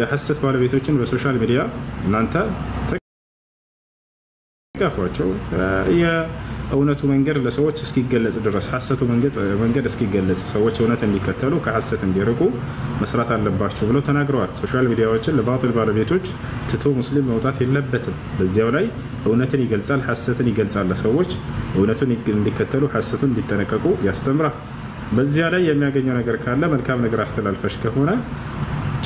يحسث بالبيتوችን በሶሻል ሚዲያ እናንተ ተጋፏቸው የእውነቱ መንገድ ለሰዎች እስኪገለጽ ድረስ ሐሰቱ መንገድ እስኪገለጽ ሰዎች እውነት እንዲከተሉ ከሐሰት እንዲርቁ መስራት አለባቸው ብለው ተናግረዋል ሶሻል ሚዲያዎችን ለባጢል ባለቤቶች ትቶ ሙስሊም መውጣት የለበትም በዚያው ላይ እውነትን ይገልጻል ሐሰትን ይገልጻል ለሰዎች እውነቱን እንዲከተሉ ሐሰቱን እንዲጠነቀቁ ያስተምራል በዚያ ላይ የሚያገኘው ነገር ካለ መልካም ነገር አስተላልፈሽ ከሆነ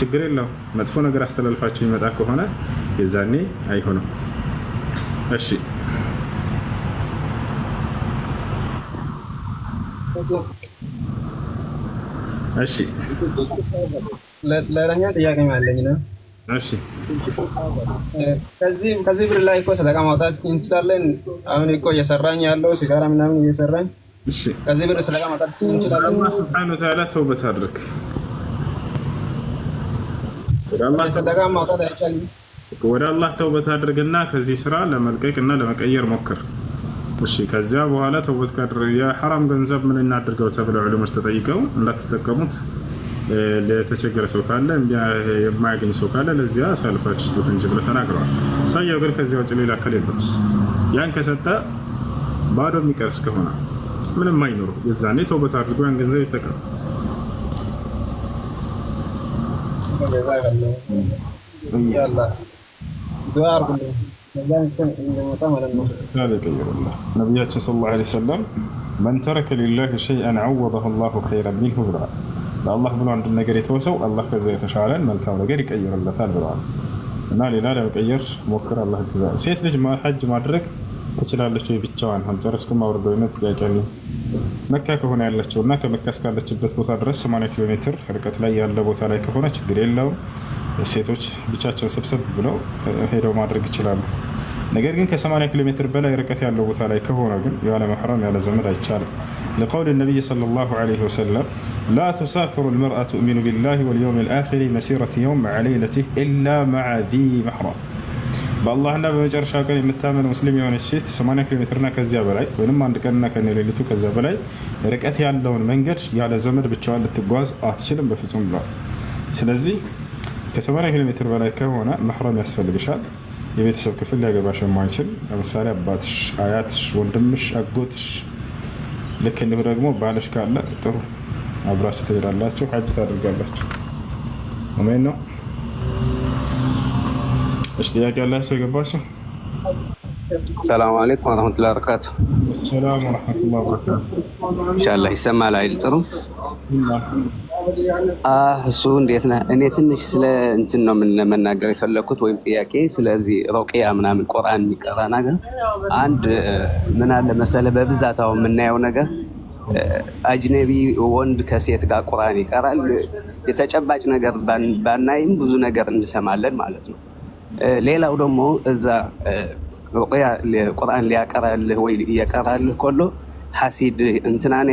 ችግር የለው መጥፎ ነገር አስተላልፋችሁ ይመጣ ከሆነ የዛኔ አይሆንም እሺ እሺ ለራኛ ጥያቄ ማለኝ ነው እሺ ከዚህ ብር ላይ እኮ ሰደቃ ማውጣት እንችላለን አሁን እኮ እየሰራኝ ያለው ሲጋራ ምናምን እየሰራኝ እሺ ከዚህ ብር ሰደቃ ማውጣት እንችላለን አላህ Subhanahu Wa Ta'ala ተውበት አድርግ ወደ ሰደቃ ማውጣት አይቻልም ወደ አላህ ተውበት አድርግና ከዚህ ስራ ለመልቀቅና ለመቀየር ሞክር እሺ ከዚያ በኋላ ተውበት ካደረገ የሐራም ገንዘብ ምን እናድርገው ተብለው ዑለሞች ተጠይቀው እንዳትጠቀሙት ለተቸገረ ሰው ካለ የማያገኝ ሰው ካለ ለዚያ አሳልፋችሁ ስጡት እንጂ ብለው ተናግረዋል ሰውየው ግን ከዚያ ውጭ ሌላ ከሌለውስ ያን ከሰጠ ባዶ የሚቀርስ ከሆነ ምንም አይኖር የዛኔ ተውበት አድርጎ ያን ገንዘብ ይጠቀም ኢንሻአላህ ዱዓ አድርጉልኝ هذا كير الله نبياتنا صلى الله عليه وسلم من ترك لله شيئا عوضه الله خيرا منه بلعا الله بلو عند النقر يتوسو الله كذا يتشعلن ملكا ونقر يكير الله ثال بلعا نالي لا يكير موكر الله الجزاء سيت لجمع الحج مادرك تشلال لشوي بيتشوان هم ترسكم ما وردوينت ياكالي مكة كهونا يالشونا كمكة سكالة شبت بوتا درس 8 كيلومتر حركة لا يالا بوتا لا كهونا شكرا لهم ሴቶች ብቻቸውን ሰብሰብ ብለው ሄደው ማድረግ ይችላሉ ነገር ግን ከ80 ኪሎ ሜትር በላይ ርቀት ያለው ቦታ ላይ ከሆነ ግን ያለ محرم ያለ ዘመድ አይቻልም لقول النبي صلى الله عليه وسلم لا تسافر المرأة تؤمن بالله واليوم الآخر مسيرة يوم مع ليلته إلا مع ذي محرم በአላህና በመጨረሻ ቀን የምታመን ሙስሊም የሆነች ሴት 80 ኪሎ ሜትርና ከዚያ በላይ ወይንም አንድ ቀንና ከሌሊቱ ከዚያ በላይ ርቀት ያለውን መንገድ ያለ ዘመድ ብቻዋን ልትጓዝ አትችልም በፍጹም ብሏል ስለዚህ ከ80 ኪሎ ሜትር በላይ ከሆነ محرم ያስፈልግሻል የቤተሰብ ክፍል ሊያገባሽ የማይችል ለምሳሌ አባትሽ አያትሽ ወንድምሽ አጎትሽ ልክ እንደው ደግሞ ባልሽ ካለ ጥሩ አብራችሁ ትሄዳላችሁ ሐጅ ታደርጋላችሁ አሜን ነው እሺ ጥያቄ ያላችሁ የገባችሁ السلام عليكم ورحمة الله وبركاته السلام ورحمة الله وبركاته إن شاء الله يسمع العيل ጥሩ እሱ እንዴት ነህ እኔ ትንሽ ስለ እንትን ነው መናገር የፈለኩት ወይም ጥያቄ ስለዚህ ሩቂያ ምናምን ቁርአን የሚቀራ ነገር አንድ ምን አለ መሰለ በብዛት አሁን የምናየው ነገር አጅነቢ ወንድ ከሴት ጋር ቁርአን ይቀራል የተጨባጭ ነገር ባናይም ብዙ ነገር እንሰማለን ማለት ነው ሌላው ደግሞ እዛ ሩቂያ ቁርአን ሊያቀራልህ ወይ እየቀራልህ ኮሎ ሐሲድ እንትናን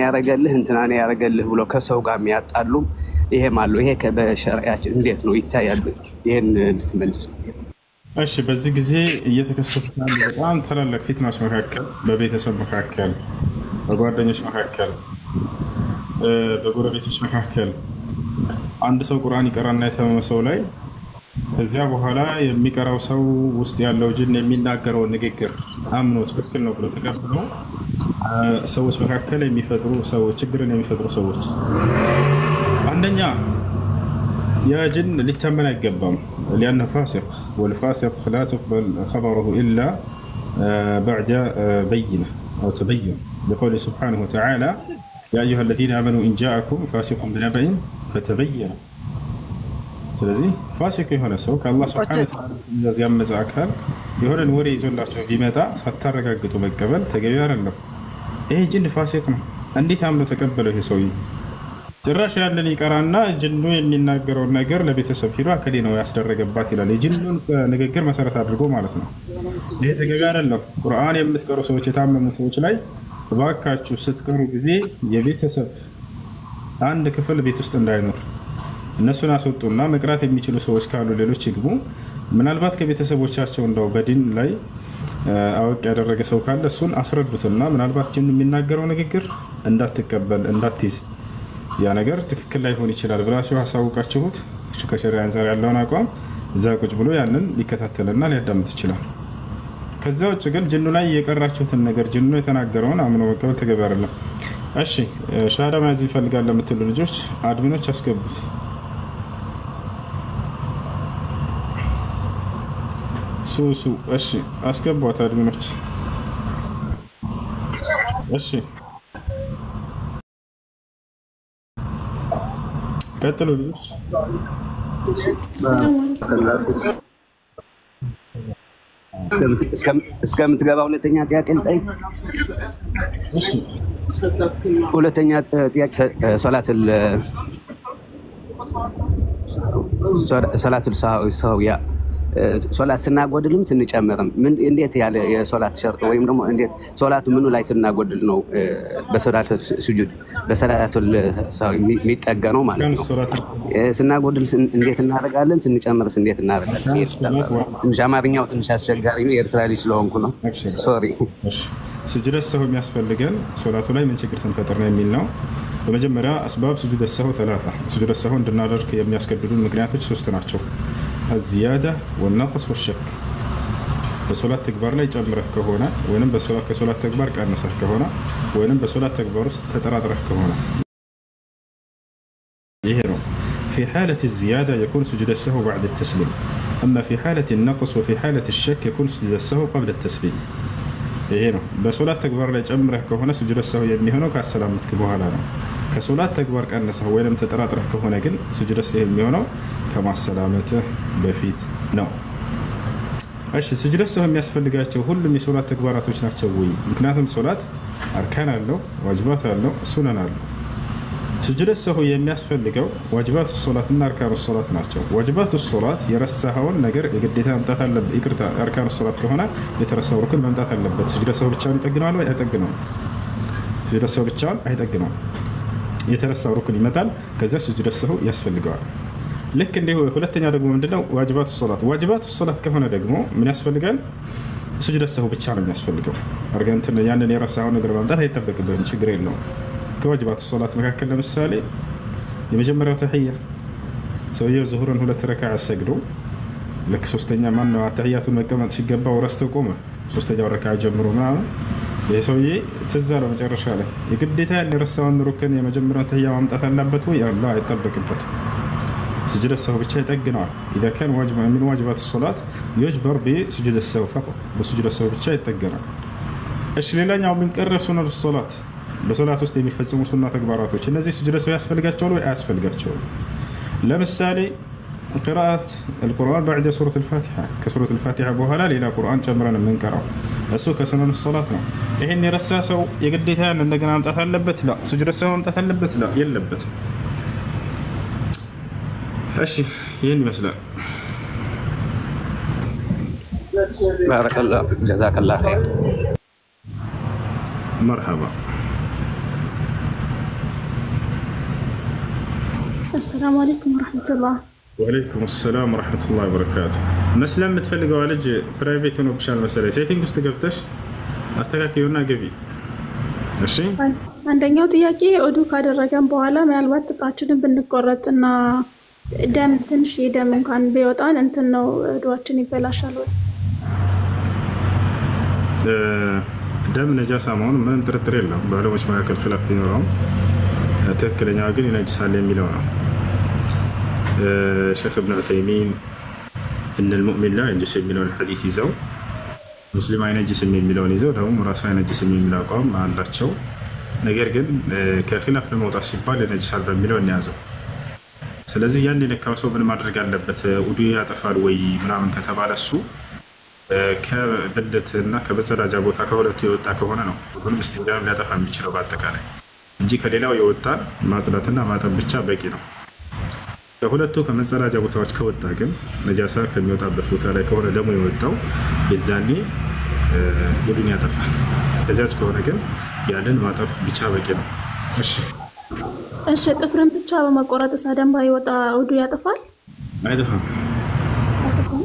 ያረገልህ ብሎ ከሰው ጋር የሚያጣሉ ይሄም አሉ ይሄ በሸሪዓችን እንዴት ነው ይታያል ይሄን ልትመልስ እሺ በዚህ ጊዜ እየተከሰተ ያለው በጣም ተላላቅ ፊትናስ መካከል በቤተሰብ መካከል በጓደኞች መካከል በጎረቤቶች መካከል አንድ ሰው ቁርአን ይቀራና የታመመ ሰው ላይ ከዚያ በኋላ የሚቀራው ሰው ውስጥ ያለው ጅን የሚናገረው ንግግር አምኖ ትክክል ነው ብሎ ተቀብሎ ሰዎች መካከል የሚፈጥሩ ሰዎች ችግርን የሚፈጥሩ ሰዎች አንደኛ የጅን ሊታመን አይገባም لأنه فاسق والفاسق لا تقبل خبره إلا بعد بينة أو تبين بقوله سبحانه وتعالى يا أيها الذين آمنوا إن جاءكم فاسق بنبأ فتبينوا ስለዚህ ፋሲክ የሆነ ሰው ከአላህ Subhanahu Wa Ta'ala ያመፀ አካል የሆነን ወሬ ይዞላችሁ ቢመጣ ሳታረጋግጡ መቀበል ተገቢ አይደለም ይሄ ጅን ፋሲክ ነው እንዴት አምኖ ተቀበለው ይሄ ሰው ጭራሽ ያንን ይቀራና ጅኑ የሚናገረው ነገር ለቤተሰብ ሄዶ አከሌ ነው ያስደረገባት ይላል የጅኑን ንግግር መሰረት አድርጎ ማለት ነው ይሄ ተገቢ አይደለም ቁርአን የምትቀሩ ሰዎች የታመሙ ሰዎች ላይ ባካችሁ ስትቀሩ ጊዜ የቤተሰብ አንድ ክፍል ቤት ውስጥ እንዳይኖር እነሱን አስወጡና መቅራት የሚችሉ ሰዎች ካሉ ሌሎች ይግቡ። ምናልባት ከቤተሰቦቻቸው እንደው በዲን ላይ አወቅ ያደረገ ሰው ካለ እሱን አስረዱትና ምናልባት ጅኑ የሚናገረው ንግግር እንዳትቀበል እንዳትይዝ ያ ነገር ትክክል ላይሆን ይችላል ብላችሁ አሳውቃችሁት ከሸሪዓ አንፃር ያለውን አቋም እዛ ቁጭ ብሎ ያንን ሊከታተልና ሊያዳምጥ ይችላል። ከዛ ውጭ ግን ጅኑ ላይ የቀራችሁትን ነገር ጅኑ የተናገረውን አምኖ መቀበል ተገቢ አይደለም። እሺ ሻሃዳ መያዝ ይፈልጋል ለምትሉ ልጆች አድሚኖች አስገቡት። ሱሱ እሺ አስገቧት አድሚኖች። እሺ ቀጥሉ ልጆች። እስከምትገባ ሁለተኛ ጥያቄ ልጠይቅ። ሁለተኛ ጥያቄ ሶላቱል ሰህዊያ ሶላት ስናጎድልም ስንጨምርም እንዴት ያለ የሶላት ሸርጥ ወይም ደግሞ እንዴት ሶላቱ ምኑ ላይ ስናጎድል ነው በሶላት ስጁድ በሶላቱል የሚጠገነው ማለት ነው? ስናጎድል እንዴት እናደርጋለን? ስንጨምርስ እንዴት እናደርጋለን? ትንሽ አማርኛው ትንሽ አስቸጋሪ ነው፣ የኤርትራ ልጅ ስለሆንኩ ነው። ሶሪ። ስጁድ ሰሁ የሚያስፈልገን ሶላቱ ላይ ምን ችግር ስንፈጥር ነው የሚል ነው። በመጀመሪያ አስባብ ስጁድ ሰሁ ሰላሳ ስጁድ ሰሁ እንድናደርግ የሚያስገድዱን ምክንያቶች 3 ናቸው። الزيادة والنقص والشك በሶላት ተግባር ላይ ጨምረህ ከሆነ ወይንም ከሶላት ተግባር ቀንሰህ ከሆነ ወይንም በሶላት ተግባር ውስጥ ተጠራጥረህ ከሆነ ይሄ ነው። في حالة الزيادة يكون سجود السهو بعد التسليم، أما في حالة النقص وفي حالة الشك يكون سجود السهو قبل التسليم። ይሄ ነው። በሶላት ተግባር ላይ ጨምረህ ከሆነ ስጁድ ሰሁ የሚሆነው ካሰላምትክ በኋላ ነው። ከሶላት ተግባር ቀንሰህ ወይንም ተጠራጥረህ ከሆነ ግን ስጁድ ሰሁ የሚሆነው ከማሰላመትህ በፊት ነው። እሺ ስጁድ ሰሁ የሚያስፈልጋቸው ሁሉም የሶላት ተግባራቶች ናቸው ወይ? ምክንያቱም ሶላት አርካን አለው፣ ዋጅባት አለው፣ ሱነን አለው። ስጁድ ሰሁ የሚያስፈልገው ዋጅባት ሶላት እና አርካን ሶላት ናቸው። ዋጅባት ሶላት የረሳኸውን ነገር የግዴታ መምጣት አለበት። ይቅርታ አርካን ሶላት ከሆነ የተረሳው ሩክን መምጣት አለበት። ስጁድ ሰሁ ብቻውን ይጠግናል ወይ? አይጠግነውም። ስጁድ ሰሁ ብቻውን አይጠግነውም። የተረሳው ሩክን ይመጣል፣ ከዛ ስጁድ ሰሁ ያስፈልገዋል። ልክ እንዲሁ ሁለተኛ ደግሞ ምንድነው ዋጅባት ሶላት። ዋጅባት ሶላት ከሆነ ደግሞ ምን ያስፈልጋል? ስጁድ ሰሁ ብቻ ነው የሚያስፈልገው። አርገንትን ያንን የረሳውን ነገር ማምጣት አይጠበቅብህም፣ ችግር የለውም። ከዋጅባት ሶላት መካከል ለምሳሌ የመጀመሪያው ተህያ ሰውየው ዙሁርን 2 ረካዓ ሰግዶ ልክ ሶስተኛ ማነው ተህያቱን መቀመጥ ሲገባው ረስተው ቆመ። ሶስተኛው ረካዓ ጀምሮ ምናምን ይሄ ሰውዬ ትዝ አለው መጨረሻ ላይ የግዴታ የረሳውን ሩክን የመጀመሪያው ተህያ ማምጣት አለበት ወይ? አላ አይጠበቅበትም። ስጁድ ሰሁ ብቻ ይጠግነዋል። إذا كان واجب من واجبات الصلاة يجبر بسجود السهو فقط، በስጁድ ሰሁ ብቻ ይጠገናል። እሺ ሌላኛው ምን ቀረ? ሱነን ሶላት በሶላት ውስጥ የሚፈጽሙ ሱና ተግባራቶች እነዚህ ስጁድ ሰሁ ያስፈልጋቸዋል ወይ አያስፈልጋቸውም? ለምሳሌ قراءة القرآن بعد سورة الفاتحة كسورة الفاتحة بوهلا ليلا قرآن ጨምረን የምንቀራው እሱ ከሱነን ሶላት ነው። ይሄን የረሳ ሰው የግዴታ እንደገና ማምጣት አለበት? ላ ስጁድ ሰሁ ማምጣት አለበት? ላ የለበትም። እሺ ይሄን ይመስላል። ባረከላሁ ጀዛከላሁ ኸይር። መርሐባ። السلام عليكم ورحمة الله. وعليكم السلام ورحمة الله وبركاته. መስለም የምትፈልገው ልጅ ፕራይቬት ሆኖ ብቻ መሰለኝ ሴቲንግ ውስጥ ገብተሽ አስተካክዩና ገቢ። እሺ አንደኛው ጥያቄ ኦዱ ካደረገን በኋላ ምናልባት ጥፍራችንን ብንቆረጥና ደም ትንሽ የደም እንኳን ቢወጣን እንትን ነው ኦዱአችን ይበላሻል ወይ? ደም ነጃሳ መሆኑ ምንም ጥርጥር የለም። በዕለሞች መካከል ኺላፍ ቢኖረውም ትክክለኛው ግን ይነጅሳል የሚለው ነው። ሼክ ኢብኑ ዑሰይሚን እነ ልሙእሚን ላ የንጅስ የሚለውን ሐዲስ ይዘው ሙስሊም አይነጅስም የሚለውን ይዘው ደግሞ ራሱ አይነጅስም የሚል አቋም አላቸው። ነገር ግን ከኺላፍ ለመውጣት ሲባል ይነጅሳል በሚለው እንያዘው። ስለዚህ ያን የነካው ሰው ምን ማድረግ አለበት? ውዱ ያጠፋል ወይ ምናምን ከተባለ እሱ ከብልት እና ከመጸዳጃ ቦታ ከሁለቱ የወጣ ከሆነ ነው ሁሉንም እስቲንጃም ሊያጠፋ የሚችለው በአጠቃላይ እንጂ ከሌላው የወጣ ማጽዳትና ማጠብ ብቻ በቂ ነው። ከሁለቱ ከመጸዳጃ ቦታዎች ከወጣ ግን ነጃሳ ከሚወጣበት ቦታ ላይ ከሆነ ደግሞ የወጣው የዛኔ ውዱን ያጠፋል። ከዚያች ከሆነ ግን ያንን ማጠብ ብቻ በቂ ነው። እሺ እሺ ጥፍርን ብቻ በመቆረጥ ሳደም ባይወጣ ውዱ ያጠፋል አይደለም?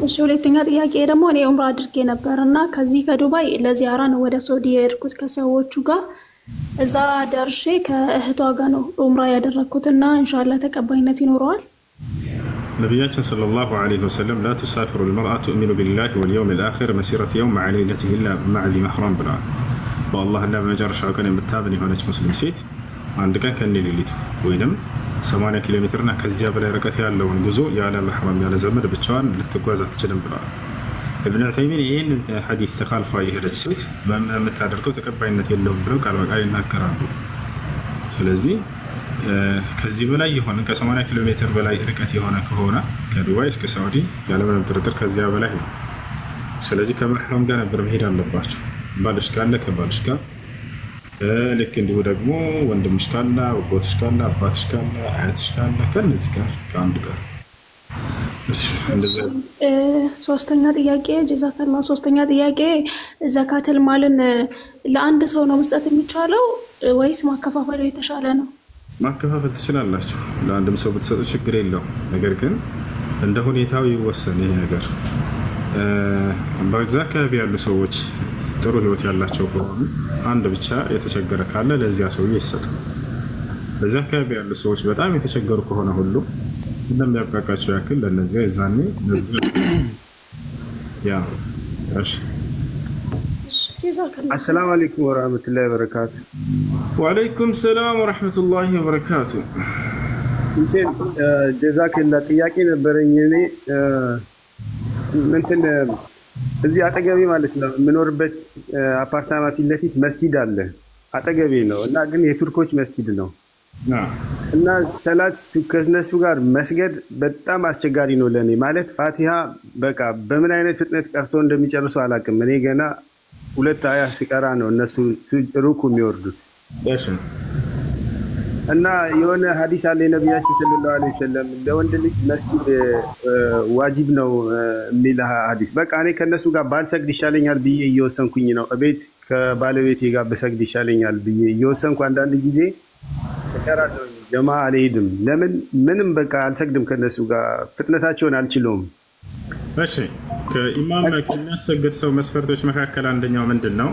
እሺ ሁለተኛ ጥያቄ ደግሞ እኔ ዑምራ አድርጌ ነበርና ከዚህ ከዱባይ ለዚያራ ነው ወደ ሳውዲ የሄድኩት ከሰዎቹ ጋር እዛ ደርሼ ከእህቷ ጋር ነው ዑምራ ያደረኩትና ኢንሻአላህ ተቀባይነት ይኖረዋል። ነብያችን ሰለላሁ ዐለይሂ ወሰለም لا تسافر المرأة تؤمن بالله واليوم الآخر مسيرة يوم مع ليلته إلا مع ذي محرم ብለዋል። በአላህ እና በመጨረሻው ቀን የምታምን የሆነች ሙስሊም ሴት አንድ ቀን ከነሌሊቱ ወይንም 80 ኪሎ ሜትርና ከዚያ በላይ ርቀት ያለውን ጉዞ ያለ መህረም ያለ ዘመድ ብቻዋን ልትጓዝ አትችልም ብለዋል። ኢብኑ ዑሰይሚን ይህን ሐዲስ ተካልፋ የሄደች ሴት በምታደርገው ተቀባይነት የለውም ብለው ቃል በቃል ይናገራሉ። ስለዚህ ከዚህ በላይ የሆነ ከ80 ኪሎ ሜትር በላይ ርቀት የሆነ ከሆነ ከዱባይ እስከ ሳውዲ ያለምንም ጥርጥር ከዚያ በላይ ነው። ስለዚህ ከመህረም ጋር ነበር መሄድ አለባችሁ። ባልሽ ካለ ከባልሽ ጋር ልክ እንዲሁ ደግሞ ወንድምሽ ካለ አጎትሽ ካለ አባትሽ ካለ አያትሽ ካለ ከነዚህ ጋር ከአንድ ጋር። ሶስተኛ ጥያቄ ጀዛከላ ሶስተኛ ጥያቄ ዘካተል ማልን ለአንድ ሰው ነው መስጠት የሚቻለው ወይስ ማከፋፈል የተሻለ ነው? ማከፋፈል ትችላላችሁ። ለአንድም ሰው ብትሰጡ ችግር የለውም። ነገር ግን እንደ ሁኔታው ይወሰን ይሄ ነገር። በዛ አካባቢ ያሉ ሰዎች ጥሩ ህይወት ያላቸው ከሆኑ አንድ ብቻ የተቸገረ ካለ ለዚያ ሰው ይሰጥ። በዛ አካባቢ ያሉ ሰዎች በጣም የተቸገሩ ከሆነ ሁሉ እንደሚያብቃቃቸው ያክል ለነዚያ ይዛኔ ለብዙ ያ እሺ። السلام عليكم ورحمة الله وبركاته. وعليكم السلام ورحمة الله وبركاته. حسين جزاك الله ጥያቄ ነበረኝ እኔ እንትን እዚህ አጠገቤ ማለት ነው የምኖርበት አፓርታማ ፊት ለፊት መስጂድ አለ አጠገቤ ነው እና ግን የቱርኮች መስጂድ ነው እና ሰላት ከነሱ ጋር መስገድ በጣም አስቸጋሪ ነው ለኔ ማለት ፋቲሃ በቃ በምን አይነት ፍጥነት ቀርቶ እንደሚጨርሱ አላውቅም እኔ ገና ሁለት አያ ሲቀራ ነው እነሱ ሩኩ የሚወርዱት እና የሆነ ሐዲስ አለ ነብያችን ሰለላሁ ዐለይሂ ወሰለም ለወንድ ልጅ መስጂድ ዋጅብ ነው የሚል ሐዲስ በቃ እኔ ከነሱ ጋር ባልሰግድ ይሻለኛል ብዬ እየወሰንኩኝ ነው እቤት ከባለቤቴ ጋር በሰግድ ይሻለኛል ብዬ እየወሰንኩ አንዳንድ ጊዜ ተቀራለሁ ጀማ አልሄድም ለምን ምንም በቃ አልሰግድም ከነሱ ጋር ፍጥነታቸውን አልችለውም። እሺ ከኢማም ከሚያሰግድ ሰው መስፈርቶች መካከል አንደኛው ምንድነው?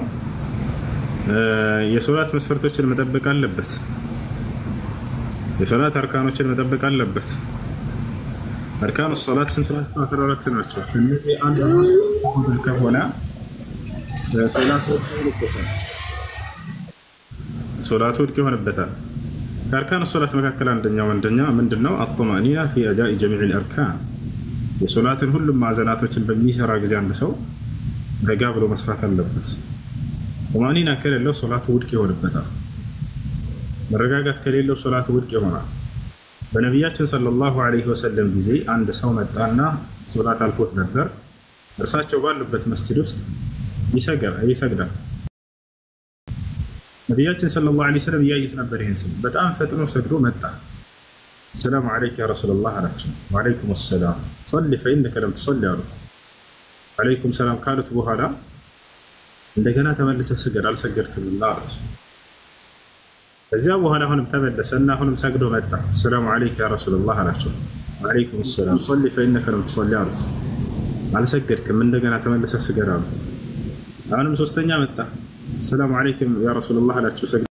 የሶላት መስፈርቶችን መጠበቅ አለበት። የሶላት አርካኖችን መጠበቅ አለበት። አርካኑ ሶላት ስንት ናቸው? 14 ናቸው። እነዚህ አንድ ከሆነ ሶላቱ ውድቅ ይሆንበታል። ከአርካኑ ሶላት መካከል አንደኛው ምንድነው? አጥማኒና ፊ አዳኢ ጀሚዕ አልአርካን የሶላትን ሁሉም ማዕዘናቶችን በሚሰራ ጊዜ አንድ ሰው ረጋ ብሎ መስራት አለበት። ጡማኒና ከሌለው ሶላቱ ውድቅ ይሆንበታል። መረጋጋት ከሌለው ሶላቱ ውድቅ ይሆናል። በነቢያችን ሰለላሁ ዐለይሂ ወሰለም ጊዜ አንድ ሰው መጣና ሶላት አልፎት ነበር። እርሳቸው ባሉበት መስጂድ ውስጥ ይሰግዳል። ነቢያችን ሰለላሁ ዐለይሂ ወሰለም እያዩት ነበር። ይህን ሰው በጣም ፈጥኖ ሰግዶ መጣ። ሰላም አለይከ ያ ረሱላላህ አላቸው። ወአለይኩም ሰላም ሶሊ ፈኢነከ ለም ትሶሊ አሉት። አለይኩም ሰላም ካሉት በኋላ እንደገና ተመልሰህ ስገድ አልሰገድክምና አሉት። ከዚያ በኋላ አሁንም ተመለሰና አሁንም ሰግዶ መጣ። ሰላም አለይከ ያ ረሱላላህ አላቸው። ወአለይኩም ሰላም ሶሊ ፈኢነከ ለም ትሶሊ አሉት። አልሰገድክም እንደገና ተመልሰህ ስገድ አሉት። አሁንም ሶስተኛ መጣ። ሰላም አለይኩም ያ ረሱላላህ አላቸው። ሰግዶ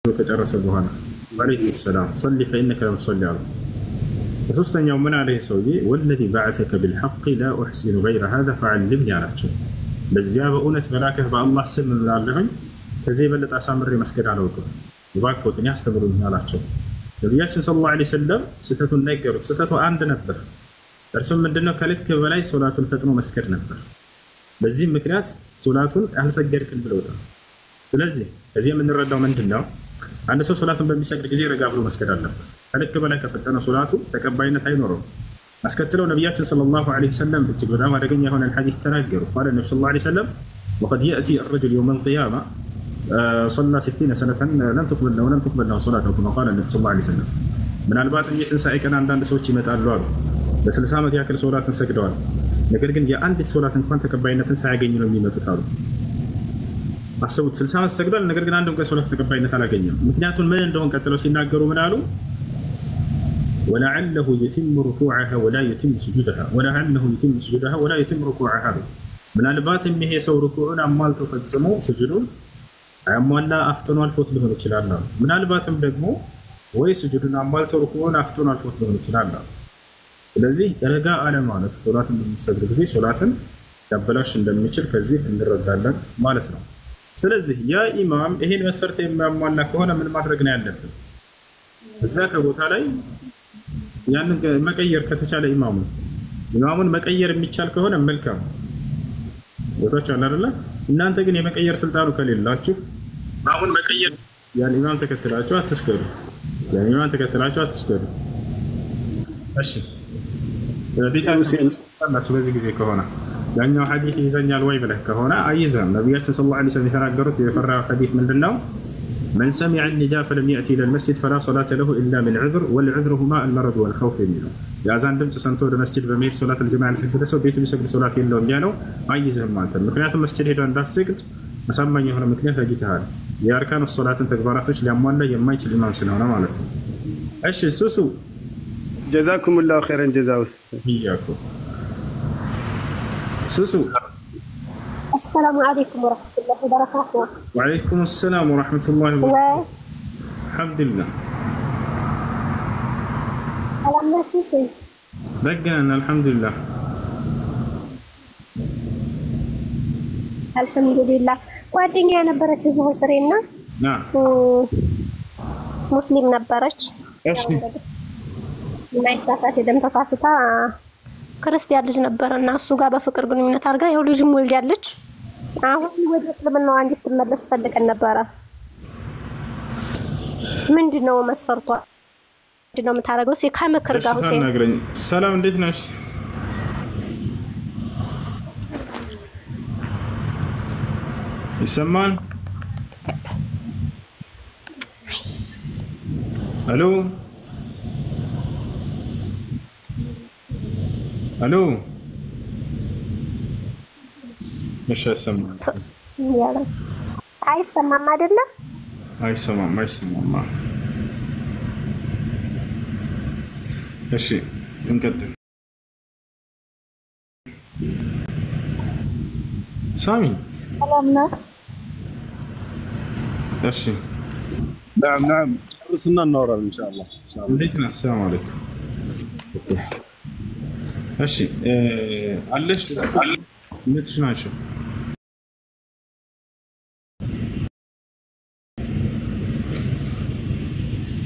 ከጨረሰ በኋላ ወአለይኩም ሰላም ሶሊ ፈኢነከ ለም ትሶሊ አሉት። ሶስተኛው ምን አለ ሰውዬ ወለዚ በዐሰከ ቢልሐቅ ላ ኡሕሲኑ ገይረ ሃዛ ፈዐልምኒ አላቸው። በዚያ በእውነት በላከህ በአላህ ስም እምላለሁኝ ከዚህ የበለጠ አሳምሬ መስገድ አላውቅም፣ እባክዎትን ያስተምሩኝ አላቸው። ነቢያችን ሰለላሁ ዐለይሂ ወሰለም ስህተቱን ነገሩት። ስህተቱ አንድ ነበር። እርሱም ምንድነው? ከልክ በላይ ሶላቱን ፈጥኖ መስገድ ነበር። በዚህም ምክንያት ሶላቱን አልሰገድክም ብለውታል። ስለዚህ ከዚህ የምንረዳው ምንድነው? አንድ ሰው ሶላቱን በሚሰግድ ጊዜ ረጋ ብሎ መስገድ አለበት። ከልክ በላይ ከፈጠነ ሶላቱ ተቀባይነት አይኖረውም። አስከትለው ነቢያችን ሰለላሁ ዐለይሂ ወሰለም እጅግ በጣም አደገኛ የሆነ ሐዲስ ተናገሩ። ቃለ ነብዩ ሰለላሁ ዐለይሂ ወሰለም ወቀድ የእቲ الرجل يوم القيامة صلى 60 سنة لم تقبل له صلاته كما قال النبي صلى الله عليه وسلم ምናልባትም የትንሣኤ ቀን አንዳንድ ሰዎች ይመጣሉ አሉ ለ60 ዓመት ያክል ሶላትን ሰግደዋል። ነገር ግን የአንዲት ሶላት እንኳን ተቀባይነትን ሳያገኙ ነው የሚመጡት አሉ። አስቡት 60 ዓመት ሰግዷል። ነገር ግን አንድም ቀን ሶላት ተቀባይነት አላገኘም። ምክንያቱም ምን እንደሆነ ቀጥለው ሲናገሩ ምን አሉ? ولعله يتم ركوعها ولا يتم سجودها ولعله يتم سجودها ولا يتم ركوعها ምናልባትም ይሄ ሰው ሩኩዑን አሟልቶ ፈጽሞ ስጁዱን አሟላ አፍጥኖ አልፎት ሊሆን ይችላል። ምናልባትም ደግሞ ወይ ስጁዱን አሟልቶ ሩኩዑን አፍጥኖ አልፎት ሊሆን ይችላል። ስለዚህ ረጋ አለ ማለት ሶላትን በምትሰግድ ጊዜ ሶላትን ያበላሽ እንደሚችል ከዚህ እንረዳለን ማለት ነው። ስለዚህ ያ ኢማም ይሄን መስፈርት የሚያሟላ ከሆነ ምን ማድረግ ነው ያለብን? እዛ ከቦታ ላይ ያንን መቀየር ከተቻለ ኢማሙን መቀየር የሚቻል ከሆነ መልካም ቦታቸው አለ አይደለ? እናንተ ግን የመቀየር ስልጣኑ ከሌላችሁ ኢማሙን መቀየር ያን ኢማም ተከትላችሁ አትስገዱ። እሺ ቢታችሁ በዚህ ጊዜ ከሆነ ያኛው ሐዲስ ይዘኛል ወይ ብለህ ከሆነ አይዘም። ነብያችን ሰለላሁ ዐለይሂ ወሰለም የተናገሩት የፈራው ሐዲስ ምንድነው? من سمع النداء فلم يأتي إلى المسجد فلا صلاة له إلا من عذر والعذر هما المرض والخوف የሚለው የአዛን ድምጽ ሰምቶ ወደ መስጂድ በመሄድ ሶላት الجماعة ለሰገደ ሰው ቤቱ ቢሰግድ ሶላት የለውም ያለው አይዘም ማለት ነው። ምክንያቱም መስጂድ ሄዶ እንዳትሰግድ አሳማኝ የሆነ ምክንያት አግኝተሃል። የአርካኑ ሶላትን ተግባራቶች ሊያሟላ የማይችል ኢማም ስለሆነ ማለት ነው። እሺ ሱሱ ጀዛኩሙላሁ ኸይረን ጀዛውስ ይያኩ سوسو السلام عليكم ورحمة الله وبركاته. وعليكم السلام ورحمة الله وبركاته. الحمد لله. سلامنا تشوفي. بقنا الحمد لله. الحمد لله. ጓደኛዬ ነበረች እዚህ ስሬና ሙስሊም ነበረች እና ኢሳሳት የደም ተሳስታ ክርስቲያን ልጅ ነበርና እሱ ጋር በፍቅር ግንኙነት አድርጋ ያው ልጅም ወልዳለች። አሁን ወደ እስልምናው እንድትመለስ ፈልገን ነበረ። ምንድነው መስፈርቷ? ምንድነው የምታደርገው? ከመክር ጋር ሁሴን ሰላም እንዴት ነሽ? ይሰማል? ሄሎ الو مش هيسمع يلا هيسمع ما አይደለ هيسمع እሺ እንቀጥል ሳሚ ሰላም ነህ እሺ نعم ርስና እናወራለን ኢንሻአላህ እንዴት ነህ ሰላም አለይኩም እሺ አለሽ ምትሽ ናቸው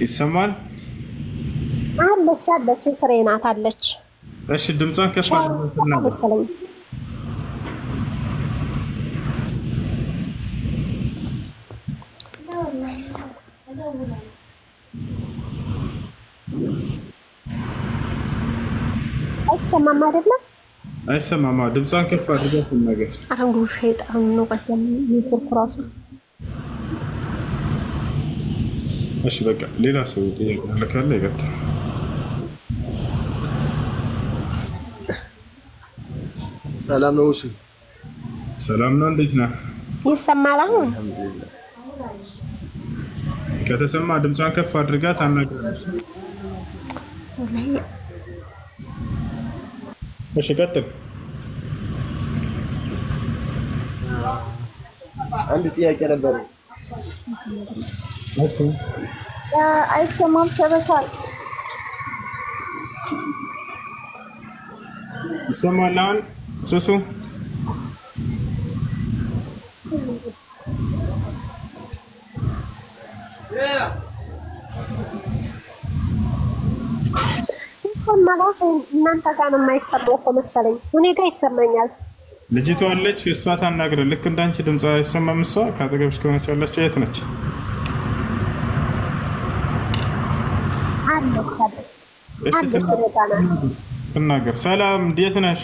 ይሰማል አለች ስሬ ናት አለች እሺ ድምጿን ከፍ አድርገውና መሰለኝ አይሰማም አይደለ? አይሰማም። ድምጿን ከፍ አድርገው ነገር አሁን ሸይጣን ነው ቀደም ይፈክራሱ። እሺ በቃ ሌላ ሰው ጥያቄ ካለ ይቀጥል። ሰላም ነው። እሺ ሰላም ነው። እንዴት ነህ? ይሰማል አሁን? ከተሰማ ድምጿን ከፍ አድርጋ ታናግራለች። እሺ ቀጥል። አንድ ጥያቄ ነበር። አይሰማም ተበታል። ይሰማል አሁን ሱሱ? ማላውስ እናንተ ጋር ነው የማይሰማው እኮ መሰለኝ። እኔ ጋር ይሰማኛል። ልጅቷ አለች፣ እሷ ታናግረ። ልክ እንዳንቺ ድምፅ አይሰማም። እሷ ካጠገብሽ ከሆነች ያለች የት ነች? ትናገር። ሰላም እንዴት ነሽ?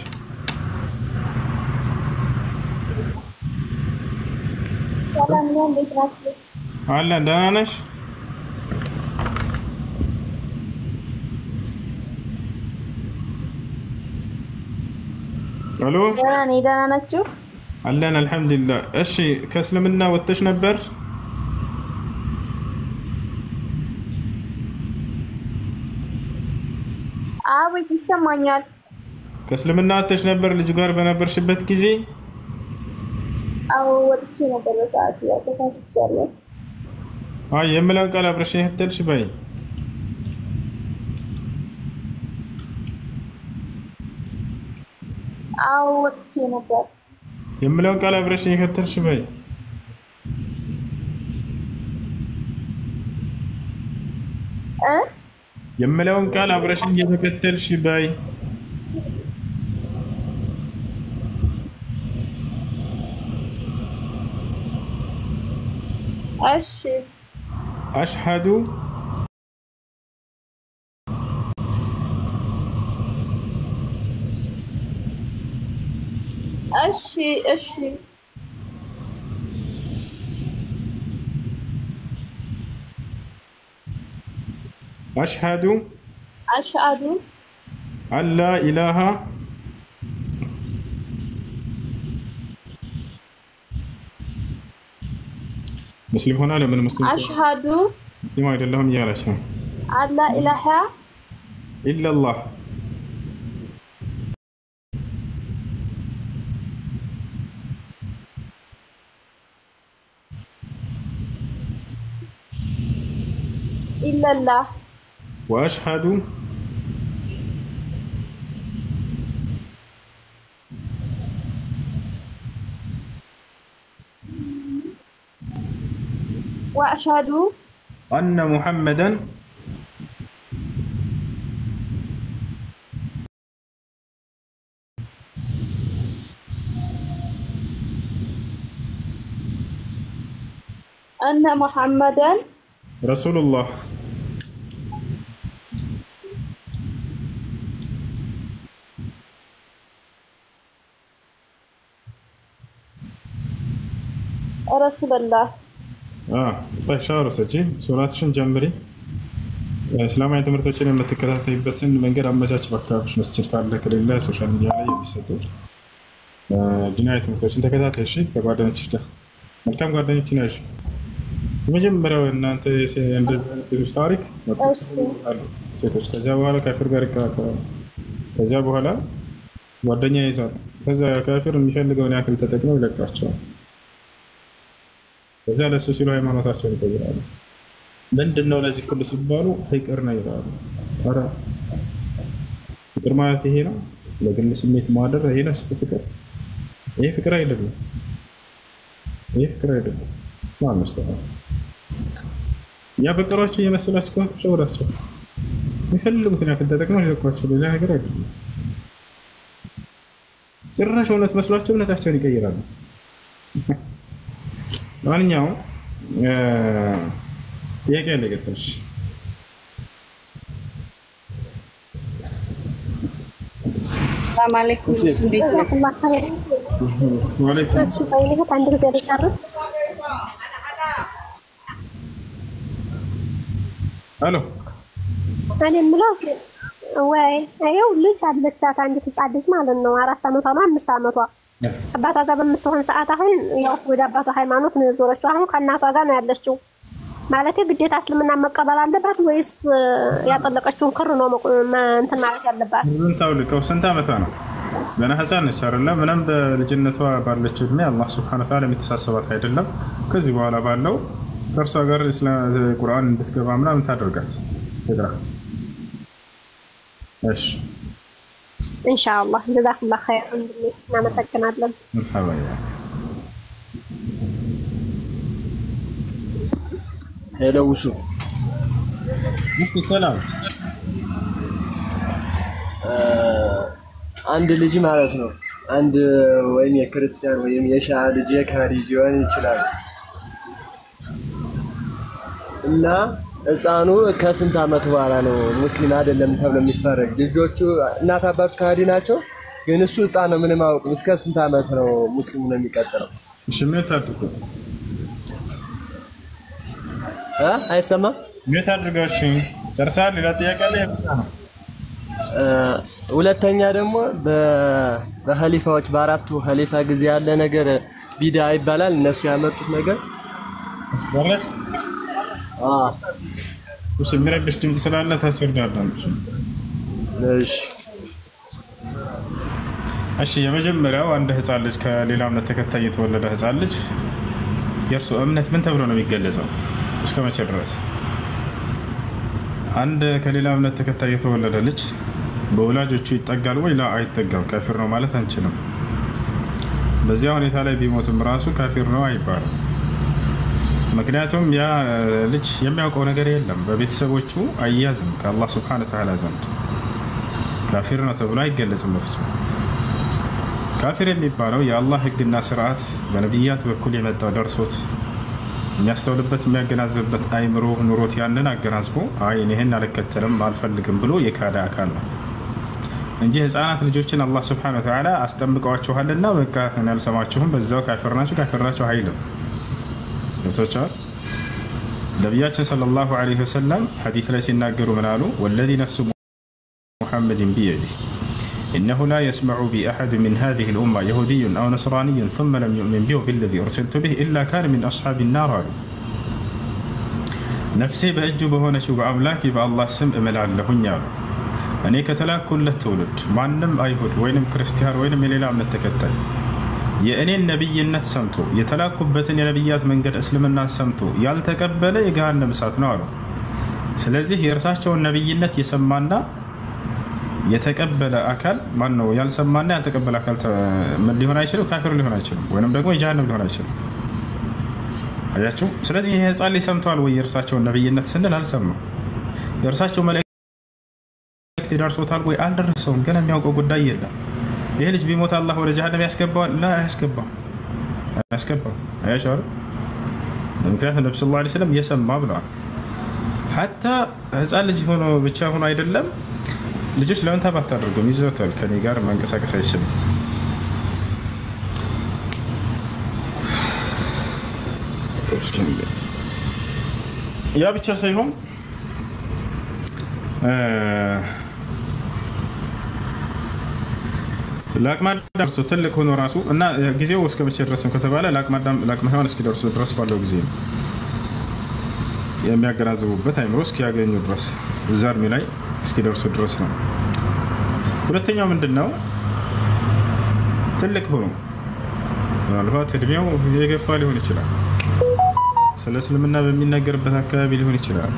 ሰላም ነው። እንዴት ናችሁ? አለን። ደህና ነሽ? ሄሎ ደህና ነኝ። ደህና ናችሁ? አለን አልሐምዱሊላህ። እሺ ከእስልምና ወጥተሽ ነበር? አቤት ይሰማኛል። ከእስልምና ወጥተሽ ነበር ልጅ ጋር በነበርሽበት ጊዜ? አዎ ወጥቼ ነበር በሰዓቱ ያው ተሳስቻለሁ። አይ የምለውን ቃል አብረሽ ይህተልሽ በይ። አዎ ወጥቼ ነበር። የምለውን ቃል አብረሽ ይህተልሽ በይ። የምለውን ቃል አብረሽ እየተከተልሽ በይ። እሺ አሽሀዱ እሺ እሺ أشهد أن لا إله مسلم هنا لمن مسلم أشهد لما يدل لهم يا لشان أن لا إله إلا الله إلا الله وأشهد أن محمدا رسول الله. رسول الله. طيب شاورو سجي ሱራትሽን ጀምሪ። እስላማዊ ትምህርቶችን የምትከታተይበትን መንገድ አመቻች። በአካባቢሽ መስጂድ ካለ ከሌለ ሶሻል ሚዲያ ላይ የሚሰጡ ዲናዊ ትምህርቶችን ተከታታይ። እሺ ከጓደኞችሽ ጋር መልካም ጓደኞችን ያዥ። የመጀመሪያው እናንተ እንደዚህ ታሪክ ሴቶች ከዚያ በኋላ ካፊር ጋር ይቀላቀላሉ። ከዚያ በኋላ ጓደኛ ይይዛሉ። ከዛ ካፊር የሚፈልገውን ያክል ተጠቅመው ይለቃቸዋል። ከዛ ለሱ ሲሉ ሃይማኖታቸውን ይቀይራሉ። ምንድነው ለዚህ ሁሉ ሲባሉ ፍቅር ነው ይላሉ። ኧረ ፍቅር ማለት ይሄ ነው? ለግል ስሜት ማደር ይሄ ነው ፍቅር? ይሄ ፍቅር አይደለም። ይሄ ፍቅር አይደለም። ማን መስተዋል ያፈቀሯቸው የመሰላቸው ከሆነ ተሸውዳቸው የሚፈልጉትን ያክል ተጠቅመው ይለቋቸው። ሌላ ነገር አይደለም። ጭራሽ እውነት መስሏቸው እምነታቸውን ይቀይራሉ። ማንኛውም ጥያቄ ያለ ገጠርሽ? ሰላም አለይኩም። እንዴት አሎ እኔ የምለው ወይ ይኸው ልጅ አለቻት አንዲት ህፃን ልጅ ማለት ነው። 4 ዓመቷ ነው 5 ዓመቷ አባቷ ጋር በምትሆን ሰዓት አሁን ያው ወደ አባቷ ሃይማኖት ነው የዞረችው። አሁን ከእናቷ ጋር ነው ያለችው። ማለት ግዴታ እስልምና መቀበል አለባት ወይስ ያጠለቀችውን ክር ነው እንትን ማለት ያለባት? ምን ታውልቀው? ስንት ዓመቷ ነው? ገና ህፃን ነች አይደለ? ምንም በልጅነቷ ባለችው እድሜ አላህ ሱብሓነሁ ወተዓላ የሚተሳሰባት አይደለም። ከዚህ በኋላ ባለው ከእርሷ ጋር ቁርአን እንድትገባ ምናምን ታደርጋት ትግራ። እሺ ኢንሻአላህ ጀዛከላህ ኸይር። እናመሰግናለን። መርሐባ። ሄሎ ውሱ ሰላም። አንድ ልጅ ማለት ነው አንድ ወይም የክርስቲያን ወይም የሺዓ ልጅ የካሪ ሊሆን ይችላል እና ህፃኑ ከስንት ዓመት በኋላ ነው ሙስሊም አይደለም ተብሎ የሚፈረግ? ልጆቹ እናት አባቱ ካዲ ናቸው፣ ግን እሱ ህፃን ነው ምንም አያውቅም። እስከ ስንት ዓመት ነው ሙስሊም ነው የሚቀጥለው? እሺ ምን ታድርጉ? አይሰማም? ምን ታድርጋሽ? ጨርሳል? ሌላ ጥያቄ አለ? ሁለተኛ ደግሞ በኸሊፋዎች በአራቱ ኸሊፋ ጊዜ ያለ ነገር ቢዳ ይባላል። እነሱ ያመጡት ነገር ወራስ እሺ የሚረብሽ ድምፅ ስላለ ታስወርዳለህ። እሺ የመጀመሪያው አንድ ህፃን ልጅ ከሌላ እምነት ተከታይ የተወለደ ህፃን ልጅ የእርሱ እምነት ምን ተብሎ ነው የሚገለጸው? እስከ መቼ ድረስ? አንድ ከሌላ እምነት ተከታይ የተወለደ ልጅ በወላጆቹ ይጠጋል ወይ? ላ አይጠጋም። ካፊር ነው ማለት አንችልም። በዚያ ሁኔታ ላይ ቢሞትም ራሱ ካፊር ነው አይባልም። ምክንያቱም ያ ልጅ የሚያውቀው ነገር የለም። በቤተሰቦቹ አያዝም ከአላህ ስብሐነ ወተዓላ ዘንድ ካፊር ነው ተብሎ አይገለጽም በፍጹም። ካፊር የሚባለው የአላህ ህግና ስርዓት በነቢያት በኩል የመጣው ደርሶት የሚያስተውልበት የሚያገናዝብበት አይምሮ ኑሮት ያንን አገናዝቦ አይ ይሄን አልከተልም አልፈልግም ብሎ የካደ አካል ነው እንጂ ህፃናት ልጆችን አላህ ስብሐነሁ ወተዓላ አስጠምቀዋችኋልና በቃ እኔ አልሰማችሁም በዛው ካፊር ናችሁ አይልም። ቶቻል ነቢያችን ሰለላሁ ዐለይሂ ወሰለም ሐዲስ ላይ ሲናገሩ ምን አሉ? ወለዚ ነፍሱ ሙሐመድን ቢየዲህ إنه لا يسمع بي أحد من هذه الأمة يهودي أو نصراني ثم لم يؤمن بي بالذي أرسلت به إلا كان من أصحاب النار. نفسي بأجب هنا شو بأملاكي بالله سم ملعن لهن يالو أني كتلاك كل التولد معنم أيهود وينم كريستيان وينم يليلا من التكتل يأني النبي النت سمتو يتلاك كبتن نبيات من قد أسلم الناس سمتو يالتقبل يقال نمسات نارو سلزيه يرساشو النبي النت يسمانا የተቀበለ አካል ማን ነው? ያልሰማና ያልተቀበለ አካል ምን ሊሆን አይችልም? ካፊር ሊሆን አይችልም፣ ወይንም ደግሞ የጀሃነም ሊሆን አይችልም። አያችሁ። ስለዚህ ይሄ ህፃን ልጅ ሰምቷል ወይ የእርሳቸውን ነብይነት ስንል አልሰማም። የእርሳቸው መልእክት ደርሶታል ወይ? አልደረሰውም። ገና የሚያውቀው ጉዳይ የለም። ይሄ ልጅ ቢሞት አላህ ወደ ጀሃነም ያስገባዋል? ላ አያስገባም። አያችሁ አይደል? ምክንያቱም ነብዩ ሰለላሁ ዐለይሂ ወሰለም የሰማ ብለዋል። ሐታ ህፃን ልጅ ሆኖ ብቻ ሆኖ አይደለም ልጆች ለምን ታባት አድርገው ይዘውታል። ከኔ ጋር መንቀሳቀስ አይችልም። ያ ብቻ ሳይሆን ለአቅመ አዳም ደርሶ ትልቅ ሆኖ ራሱ እና ጊዜው እስከ መቼ ድረስ ነው ከተባለ ለአቅመ ሔዋን እስኪደርሱ ድረስ ባለው ጊዜ ነው የሚያገናዝቡበት አይምሮ እስኪያገኙ ድረስ እዛ እድሜ ላይ እስኪደርሱ ድረስ ነው። ሁለተኛው ምንድነው? ትልቅ ሆኖ ምናልባት እድሜው የገፋ ሊሆን ይችላል። ስለ እስልምና በሚናገርበት አካባቢ ሊሆን ይችላል።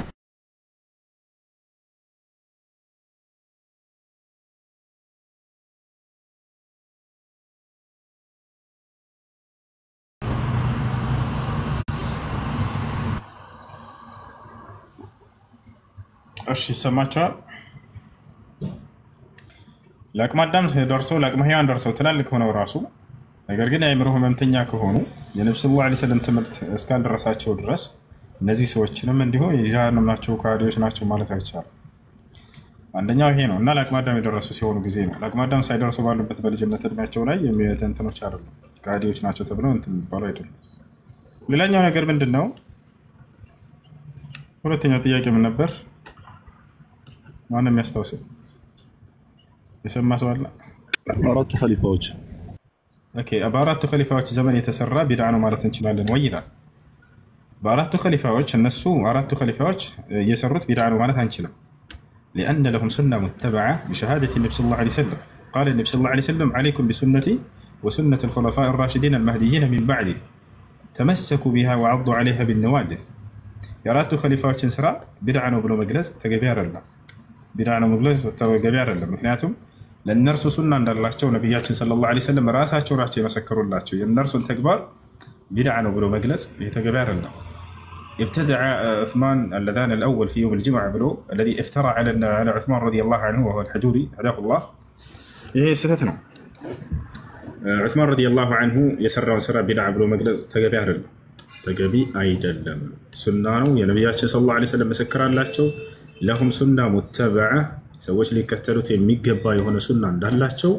እሺ ይሰማችኋል? ለአቅመ አዳም ደርሰው ለአቅመ ሔዋን ደርሰው ትላልቅ ሆነው ራሱ ነገር ግን የአእምሮ ህመምተኛ ከሆኑ የነብዩ ሰለላሁ ዐለይሂ ወሰለም ትምህርት እስካልደረሳቸው ድረስ እነዚህ ሰዎችንም እንዲሁ የጀሃነም ናቸው ከሃዲዎች ናቸው ማለት አይቻልም። አንደኛው ይሄ ነው እና ለአቅመ አዳም የደረሱ ሲሆኑ ጊዜ ነው። ለአቅመ አዳም ሳይደርሱ ባሉበት በልጅነት እድሜያቸው ላይ የሚተንትኖች አይደሉም ከሃዲዎች ናቸው ተብለው እንትን የሚባሉ አይደሉም። ሌላኛው ነገር ምንድነው? ሁለተኛው ጥያቄ ምን ነበር? ማንም ያስታውስ? የሰማ ሰው አለ? አራቱ ኸሊፋዎች ኦኬ፣ በአራቱ ኸሊፋዎች ዘመን የተሰራ ቢድዓ ነው ማለት እንችላለን ወይ ይላል። በአራቱ ኸሊፋዎች እነሱ አራቱ ኸሊፋዎች የሰሩት ቢድዓ ነው ማለት አንችልም። لأن لهم سنة متبعة بشهادة النبي صلى الله عليه وسلم. قال النبي صلى الله عليه وسلم: عليكم بسنتي وسنة الخلفاء الراشدين المهديين من بعدي تمسكوا بها وعضوا عليها بالنواجذ. የአራቱ ኸሊፋዎችን ስራ ቢድዓ ነው ብሎ መግለጽ ተገቢ አይደለም። ቢድዓ ነው መግለጽ ተገቢ አይደለም። ምክንያቱም ለእነርሱ ሱና እንዳላቸው ነቢያችን ሰለላሁ ዐለይሂ ወሰለም ራሳቸው ናቸው የመሰከሩላቸው። የእነርሱን ተግባር ቢድዓ ነው ብሎ መግለጽ ተገቢ አይደለም። ابتدع عثمان اللذان الأول في يوم الجمعة بلو الذي افترى على عثمان رضي الله عنه وهو الحجوري هداه الله. إيه ستتنا عثمان رضي الله عنه يسرع سرع بدع بلو مجلس تجابي أيدلم سنانو يا نبياتنا صلى الله عليه وسلم مسكر اللاتشو لهم سنة متبعة سويش لي كتلوت ميجبا يهون سنة دالاتشو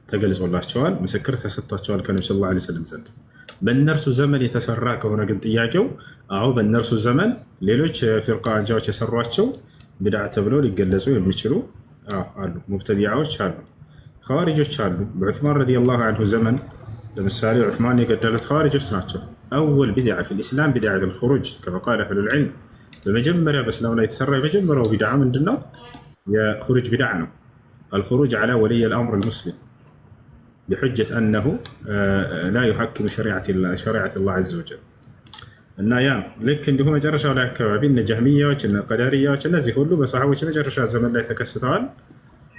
تجلس والله شوال مسكر تسطى شوال كان صلى الله عليه وسلم زند በእነርሱ ዘመን የተሰራ ከሆነ ግን ጥያቄው አዎ በእነርሱ ዘመን ሌሎች ፊርቃ አንጃዎች የሰሯቸው ቢድዓ ተብለው ሊገለጹ የሚችሉ አሉ ሙብተዲዓዎች አሉ ኸዋሪጆች አሉ በዑስማን ረዲየላሁ ዐንሁ ዘመን ለምሳሌ ዑስማን የገደሉት ኸዋሪጆች ናቸው أول بدعة في الإسلام بدعة الخروج كما قال أهل العلم በመጀመሪያ በእስላም ላይ የተሰራ የመጀመሪያው ቢድዓ ምንድነው የኹሩጅ ቢድዓ ነው الخروج على ولي الأمر المسلم بحجة أنه لا يحكم شريعة الله عز وجل እና ያ ልክ እንዲሁ መጨረሻው ላይ አካባቢ እነ ጀህሚያዎች እነ ቀዳሪያዎች እነዚህ ሁሉ በሰሃቦች መጨረሻ ዘመን ላይ ተከስተዋል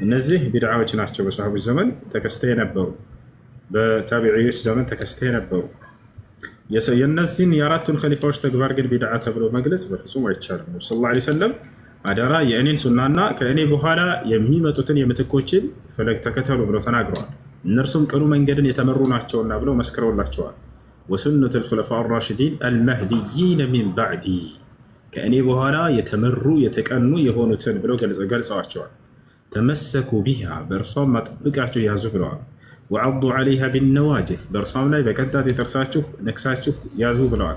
እነዚህ ቢድዓዎች ናቸው በሰሃቦች ዘመን ተከስተው የነበሩ በታቢዒዎች ዘመን ተከስተው የነበሩ የነዚህን የአራቱን ኸሊፋዎች ተግባር ግን ቢድዓ ተብሎ መግለጽ በፍጹም አይቻልም ነብዩ ሰለላሁ ዐለይሂ ወሰለም አደራ የእኔን ሱናና ከእኔ በኋላ የሚመጡትን የምትኮችን ፈለግ ተከተሉ ብለው ተናግረዋል እነርሱም ቀኑ መንገድን የተመሩ ናቸውና ብለው መስክረውላቸዋል وسنة الخلفاء الراشدين المهديين من بعدي كأني بهارا يتمروا يتكأنوا يهونوا بلو قلصوا عشوان تمسكوا بها برصام ما تبقعتوا يا زبران وعضوا عليها بالنواجذ برصام لا بكنتاتي ترساتشو نكساتشو يا زبران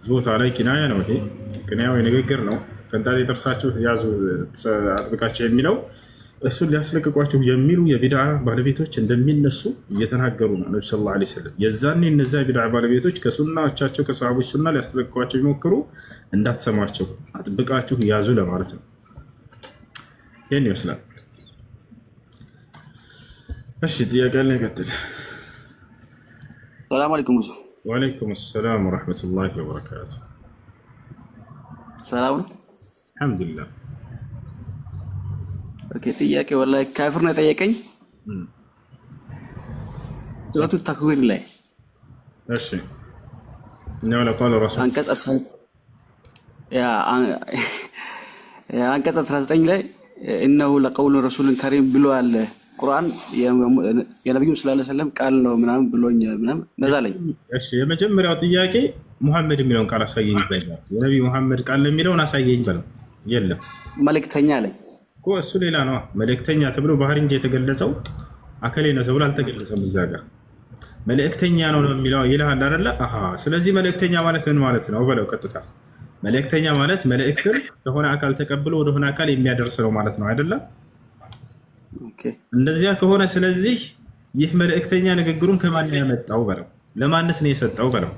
زبوت علي كناية نوهي كناية وينقرنو كنتاتي ترساتشو يا زبران የሚለው እሱን ሊያስለቅቋቸው የሚሉ የቢድዓ ባለቤቶች እንደሚነሱ እየተናገሩ ነው ነብዩ ሰለላሁ ዐለይሂ ወሰለም የዛኔ እነዛ የቢድዓ ባለቤቶች ከሱናዎቻቸው ከሰሃቦች ሱና ሊያስለቅቋቸው ይሞክሩ እንዳትሰማቸው አጥብቃችሁ ያዙ ለማለት ነው ይሄን ይመስላል እሺ ጥያቄ አለ ይቀጥል ሰላም አለይኩም ወአለይኩም ሰላም ወራህመቱላሂ ወበረካቱ ሰላም አልহামዱሊላህ ኦኬ ጥያቄ ወላሂ ካፍር ነው ጠየቀኝ ሱረቱ ተክዊር ላይ እሺ ነው ለቃል ረሱል አንቀጽ 19 ላይ انه لقول رسول كريم ብሏል ቁርአን የነብዩ ሰለላሁ ዐለይሂ ወሰለም ቃል ነው ምናምን ብሎኝ ምናምን ነዛለኝ እሺ የመጀመሪያው ጥያቄ ሙሐመድ የሚለውን ቃል አሳየኝ ይባላል የነብዩ ሙሐመድ ቃል የሚለውን አሳየኝ በለው የለም መልእክተኛ ላይ እሱ ሌላ ነው መልእክተኛ ተብሎ ባህር እንጂ የተገለጸው አከሌ ነው ተብሎ አልተገለጸም እዛ ጋር መልእክተኛ ነው የሚለው ይላል አይደለ አሃ ስለዚህ መልእክተኛ ማለት ምን ማለት ነው በለው ቀጥታ መልእክተኛ ማለት መልእክትን ከሆነ አካል ተቀብሎ ወደ ሆነ አካል የሚያደርስ ነው ማለት ነው አይደለ ኦኬ እንደዚያ ከሆነ ስለዚህ ይህ መልእክተኛ ንግግሩን ከማን ያመጣው በለው ለማንስ ነው የሰጠው በለው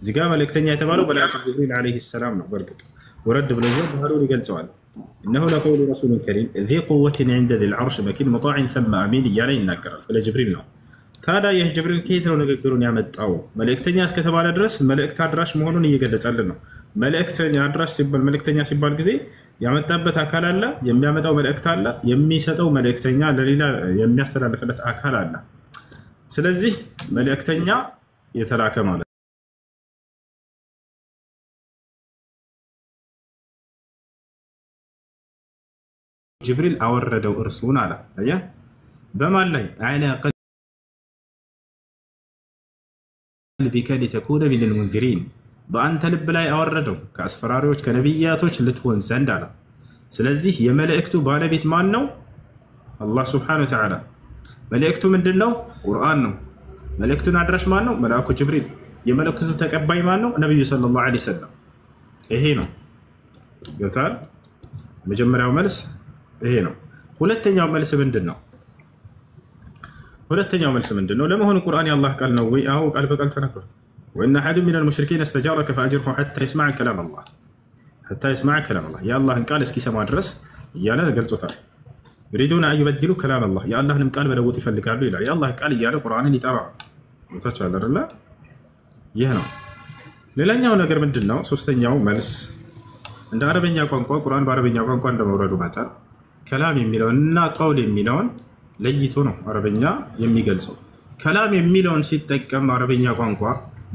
እዚህ ጋር መልእክተኛ የተባለው መልአኩ ጅብሪል አለይሂ ሰላም ነው በርግጥ ወረድ ብሎ ባህሩን ይገልጸዋል إنه لقول رسول كريم ذي قوة عند ذي العرش مكين مطاع ثم أمين يالي ينكرل سلا جبريل ነው ታዲያ ይህ ጅብሪል ከየት ነው ንግግሩን ያመጣው መልእክተኛ እስከተባለ ድረስ መልእክት አድራሽ መሆኑን እየገለጸልን ነው መልእክተኛ አድራሽ ሲባል መልእክተኛ ሲባል ጊዜ ያመጣበት አካል አለ የሚያመጣው መልእክት አለ የሚሰጠው መልእክተኛ ለሌላ የሚያስተላልፍለት አካል አለ ስለዚህ መልእክተኛ የተላከ ማለት جبريل أورده أرسون على أيه بما الله على قلبك لتكون من المنذرين بأنت لب لا أورده كأسفراريوش كنبياتوش لتكون سندالة سلزيه يملئكتو بالبيت مانو الله سبحانه وتعالى ملئكتو من دلو قرآن نو ملئكتو نادرش مانو ملاكو جبريل يملئكتو تكباي مانو نبي صلى الله عليه وسلم إيه هنا قلتال مجمّر ملس ይሄ ነው ሁለተኛው መልስ ምንድነው ለምን ሆነ ቁርአን የአላህ ቃል ነው ወይ አው ቃል በቃል ተነክሮ وان احد من المشركين استجارك فاجره حتى يسمع كلام الله يا الله قال እስኪ ሰማ ድረስ እያለ ገልጾታል يريدون ان يبدلوا كلام الله يا الله ቃል መለወጥ ይፈልጋሉ ይላል የአላህ ቃል እያለ ቁርአንን ይጠራል ወታቻለ አይደለ ይሄ ነው ሌላኛው ነገር ምንድነው ሶስተኛው መልስ እንደ አረበኛ ቋንቋ ቁርአን በአረበኛ ቋንቋ እንደመውረዱ መጣ كلام የሚለውንና ቀውል የሚለውን ለይቶ ነው አረበኛ የሚገልጸው كلام የሚለውን ሲጠቀም አረበኛ ቋንቋ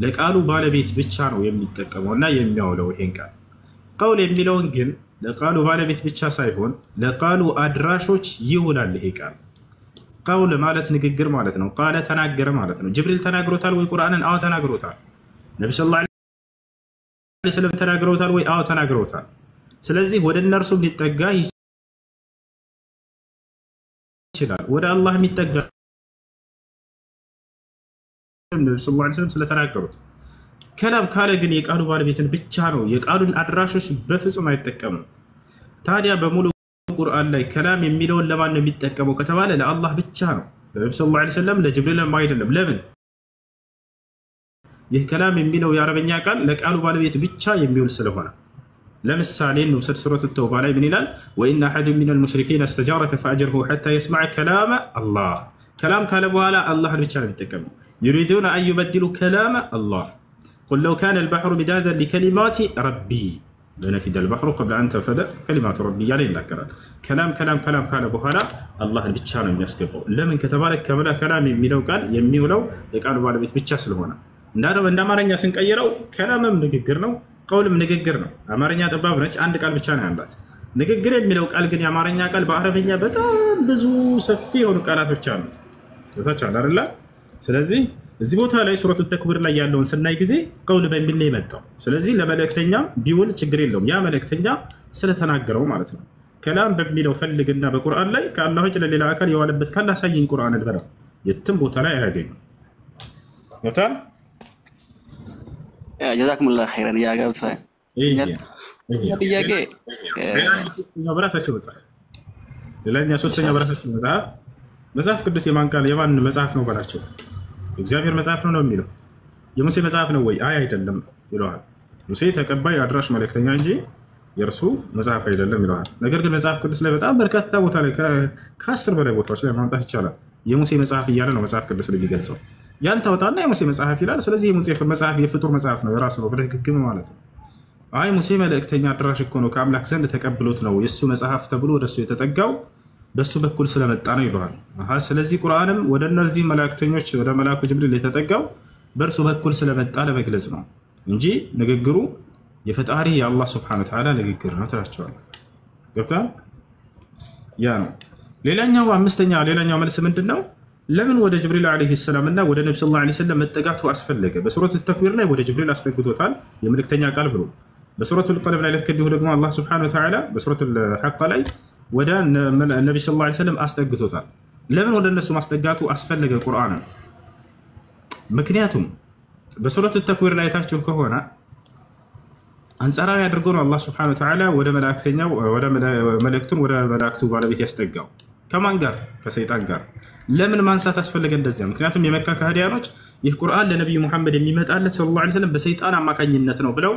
ለቃሉ ባለቤት ብቻ ነው የሚጠቀመውና የሚያውለው ይሄን ቃል ቀውል የሚለውን ግን ለቃሉ ባለቤት ብቻ ሳይሆን ለቃሉ አድራሾች ይውላል ይሄ ቃል ቀውል ማለት ንግግር ማለት ነው ቃለ ተናገረ ማለት ነው ጅብሪል ተናግሮታል ወይ ቁርአንን አው ተናግሮታል ነብዩ ሰለላሁ ዐለይሂ ወሰለም ተናግሮታል ወይ አው ተናግሮታል ስለዚህ ወደ እነርሱ ሊጠጋ ይችላል ወደ አላህ የሚጠጋ ነብዩ ሰለላሁ ዐለይሂ ወሰለም ስለተናገሩት ከላም ካለ ግን የቃሉ ባለቤትን ብቻ ነው የቃሉን አድራሾች በፍጹም አይጠቀሙም ታዲያ በሙሉ ቁርአን ላይ ከላም የሚለውን ለማን ነው የሚጠቀመው ከተባለ ለአላህ ብቻ ነው። ለነብዩ ሰለላሁ ዐለይሂ ወሰለም ለጅብሪልም አይደለም። ለምን? ይህ ከላም የሚለው የአረበኛ ቃል ለቃሉ ባለቤት ብቻ የሚውል ስለሆነ። ለምሳሌ እንውሰድ ሱረቱ ተውባ ላይ ምን ይላል? ወኢነ አሐደን ሚነል ሙሽሪኪን እስተጃረከ ፈአጅርሁ ሐታ የስመዐ ከላመ አላህ። ከላም ካለ በኋላ አላህን ብቻ ነው የሚጠቀመው። ዩሪዱነ አን ዩበድሉ ከላመ አላህ ቁል ለው ካነ አልበሕሩ ሚዳደን ሊከሊማቲ ረቢ ለነፊደ አልበሕሩ ቀብለ አን ተንፈደ ከሊማቱ ረቢ እያለ ይናገራል። ከላም ካለ በኋላ አላህን ብቻ ነው የሚያስገባው። ለምን ከተባለ ከላም የሚለው ቃል የሚውለው የቃሉ ባለቤት ብቻ ስለሆነ። እንደ አማርኛ ስንቀይረው ከላምም ንግግር ነው፣ ቀውልም ንግግር ነው። አማርኛ ጠባብ ነች፣ አንድ ቃል ብቻ ነው ያላት። ንግግር የሚለው ቃል ግን የአማርኛ ቃል በአረበኛ በጣም ብዙ ሰፊ የሆኑ ቃላቶች አሉት። ታቻለ አይደለ? ስለዚህ እዚህ ቦታ ላይ ሱረቱ ተክዊር ላይ ያለውን ስናይ ጊዜ ቀውል በሚል ነው የመጣው። ስለዚህ ለመልእክተኛ ቢውል ችግር የለውም፣ ያ መልእክተኛ ስለተናገረው ማለት ነው። ከላም በሚለው ፈልግና በቁርአን ላይ ከአላህ ውጭ ለሌላ አካል የዋለበት ካላሳየኝ ቁርአን በለው የትም ቦታ ላይ አያገኙም። ይወጣል። ጀዛኩሙላህ ኸይረን። ያ ገብቷል። ጥያቄ በራሳቸው መጽሐፍ ሌላኛ ሶስተኛው በራሳቸው መጽሐፍ ቅዱስ የማን ቃል የማን መጽሐፍ ነው በላቸው። እግዚአብሔር መጽሐፍ ነው የሚለው። የሙሴ መጽሐፍ ነው ወይ? አይ አይደለም ይለዋል። ሙሴ ተቀባይ አድራሽ መልእክተኛ እንጂ የእርሱ መጽሐፍ አይደለም ይለዋል። ነገር ግን መጽሐፍ ቅዱስ ላይ በጣም በርካታ ቦታ ላይ ከ10 በላይ ቦታዎች ላይ ማምጣት ይቻላል። የሙሴ መጽሐፍ እያለ ነው መጽሐፍ ቅዱስ ላይ የሚገልጸው። ያን ታወጣና የሙሴ መጽሐፍ ይላል። ስለዚህ የሙሴ መጽሐፍ የፍጡር መጽሐፍ ነው የራሱ ነው ብለህ ግግም ማለት ነው። አይ ሙሴ መልእክተኛ አድራሽ እኮ ነው ከአምላክ ዘንድ ተቀብሎት ነው የእሱ መጽሐፍ ተብሎ ወደሱ የተጠጋው በሱ በኩል ስለመጣ ነው ይለዋል። ስለዚህ ቁርአንም ወደ እነዚህ መላእክተኞች ወደ መልአኩ ጅብሪል የተጠጋው በእርሱ በኩል ስለመጣ ለመግለጽ ነው እንጂ ንግግሩ የፈጣሪ የአላህ ሱብሓነሁ ወተዓላ ንግግር ነው ትላቸዋል። ገብቷል? ያ ነው። ሌላኛው መልስ ምንድን ነው? ለምን ወደ ጅብሪል ዓለይሂ ሰላም እና ወደ ነብዩ ሰለላሁ ዐለይሂ ወሰለም መጠጋቱ አስፈለገ? በሱረቱ ተክዊር ላይ ወደ ጅብሪል አስጠግቶታል የመልእክተኛ ቃል ብሎ። በሱረቱል ቀለም ላይ ልክ እንዲሁ ደግሞ አላህ ሱብሓነሁ ወተዓላ በሱረቱል ሐቅ ላይ ወደ ነብዩ ሰለላሁ ዐለይሂ ወሰለም አስጠግቶታል። ለምን ወደ እነሱ ማስጠጋቱ አስፈለገ ቁርአን? ምክንያቱም በሱረቱ ተክዊር ላይ ታችሁ ከሆነ አንጻራዊ አድርጎ ነው አላህ ሱብሓነሁ ወተዓላ ወደ መላእክተኛው ወደ መልእክቱን ወደ መላእክቱ ባለቤት ያስጠጋው። ከማን ጋር? ከሰይጣን ጋር። ለምን ማንሳት አስፈለገ እንደዚያ? ምክንያቱም የመካ ከሃዲያኖች ይህ ቁርአን ለነብዩ መሐመድ የሚመጣለት ሰለላሁ ዐለይሂ ወሰለም በሰይጣን አማካኝነት ነው ብለው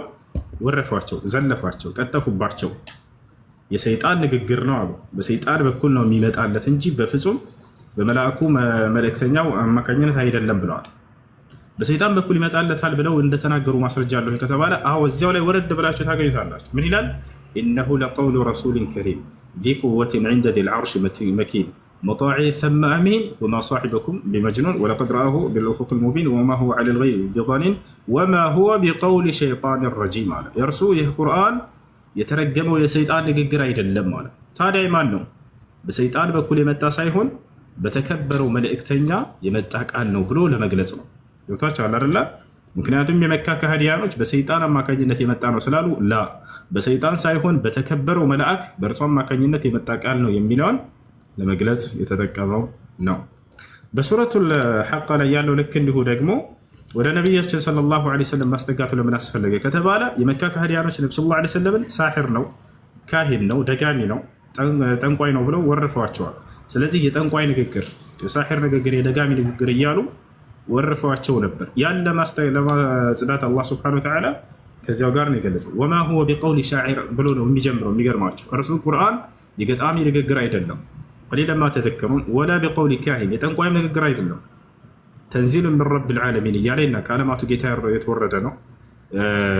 ወረፏቸው፣ ዘለፏቸው፣ ቀጠፉባቸው። የሰይጣን ንግግር ነው አሉ። በሰይጣን በኩል ነው የሚመጣለት እንጂ በፍጹም በመላእኩ መልእክተኛው አማካኝነት አይደለም ብለዋል። በሰይጣን በኩል ይመጣለታል ብለው እንደተናገሩ ማስረጃ አለው ከተባለ አዎ እዚያው ላይ ወረድ ብላችሁ ታገኙታላችሁ። ምን ይላል? ኢነሁ ለቀውሉ ረሱሊን ከሪም ذي قوة عند ذي العرش مكين مطاع ثم أمين وما صاحبكم بمجنون ولقد رآه بالأفق المبين وما هو على الغيب بضنين وما هو بقول شيطان رجيم على يرسو القرآن يترجموا يا سيطان نقدر አይደለም ማለት ታዲያ ማን ነው? በሰይጣን በኩል የመጣ ሳይሆን በተከበረው መልእክተኛ የመጣ ቃል ነው ብሎ ለመግለጽ ነው። ይወጣች አይደለ? ምክንያቱም የመካ ከሃዲያኖች በሰይጣን አማካኝነት የመጣ ነው ስላሉ ላ በሰይጣን ሳይሆን በተከበረው መልአክ በእርሱ አማካኝነት የመጣ ቃል ነው የሚለውን ለመግለጽ የተጠቀመው ነው። በሱረቱል ሐቅ ላይ ያለው ልክ እንዲሁ ደግሞ ወደ ነቢያችን ሰለላሁ ዐለይሂ ወሰለም ማስጠጋቱ ለምን አስፈለገ ከተባለ የመካ ከሃዲያኖች ነብዩ ሰለላሁ ዐለይሂ ወሰለምን ሳሒር ነው፣ ካሂን ነው፣ ደጋሚ ነው፣ ጠንቋይ ነው ብለው ወርፈዋቸዋል። ስለዚህ የጠንቋይ ንግግር፣ የሳሒር ንግግር፣ የደጋሚ ንግግር እያሉ ወርፈዋቸው ነበር። ያን ለማጽዳት አላህ ሱብሓነሁ ወተዓላ ከዚያው ጋር ነው የገለጸው። ወማ ሁወ ቢቀውሊ ሻዒር ብሎ ነው የሚጀምረው። የሚገርማቸው እርሱ ቁርአን የገጣሚ ንግግር አይደለም። ቀሊለን ማ ተዘከሩን። ወላ ቢቀውሊ ካሂን የጠንቋይ ንግግር አይደለም። ተንዚሉ ሚን ረቢል ዓለሚን እያለ እና ከዓለማቱ ጌታ የተወረደ ነው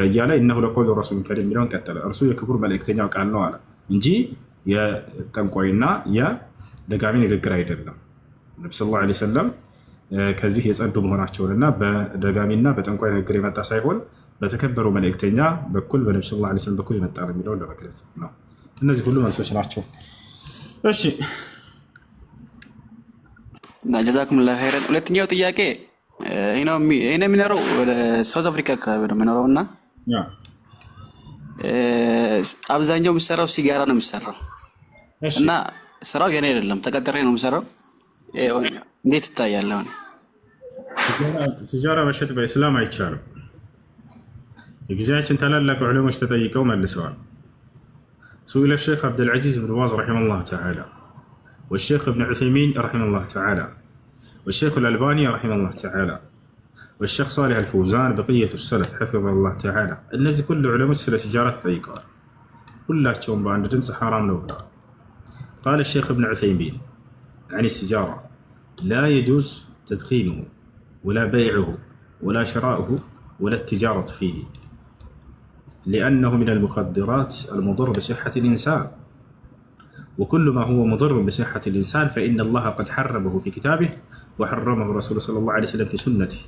እያለ እነሁ ለቀውሉ ረሱሊን ከሪም የሚለውን ቀጠለ። እርሱ የክቡር መልእክተኛው ቃል ነው አለ እንጂ የጠንቋይና የደጋሚ ንግግር አይደለም። ነብዩ ሰለላሁ ዐለይሂ ወሰለም ከዚህ የጸዱ መሆናቸውንና በደጋሚና በጠንቋይ ንግግር የመጣ ሳይሆን በተከበረው መልእክተኛ በኩል በነብዩ ሰለላሁ ዐለይሂ ወሰለም በኩል የመጣ ነው የሚለውን ለመግለጽ ነው። እነዚህ ሁሉ መልሶች ናቸው። እሺ ጀዛኩሙላህ ኸይረን። ሁለተኛው ጥያቄ እኔ የሚኖረው ወደ ሳውዝ አፍሪካ አካባቢ ነው የምኖረው እና አብዛኛው የሚሰራው ሲጋራ ነው የሚሰራው እና ስራው የኔ አይደለም፣ ተቀጥሬ ነው የምሰራው። እንዴት ይታያል? አሁን ሲጋራ መሸጥ በእስላም አይቻልም። የጊዜያችን ታላላቅ ዑለሞች ተጠይቀው መልሰዋል። سئل الشيخ عبد العزيز بن باز رحمه الله تعالى، والشيخ ابن عثيمين رحمه الله تعالى، والشيخ الألباني رحمه الله تعالى، والشيخ صالح الفوزان، بقية السلف حفظه الله تعالى. الناس كل علماء سلة تجارة طريقة كلهم بعد جنس حرام نوبلا. قال الشيخ ابن عثيمين عن السجارة: لا يجوز تدخينه ولا بيعه ولا شراؤه ولا التجارة فيه، لأنه من المخدرات المضر بصحة الإنسان، وكل ما هو مضر بصحة الإنسان فإن الله قد حرمه في كتابه وحرمه رسوله صلى الله عليه وسلم في سنته.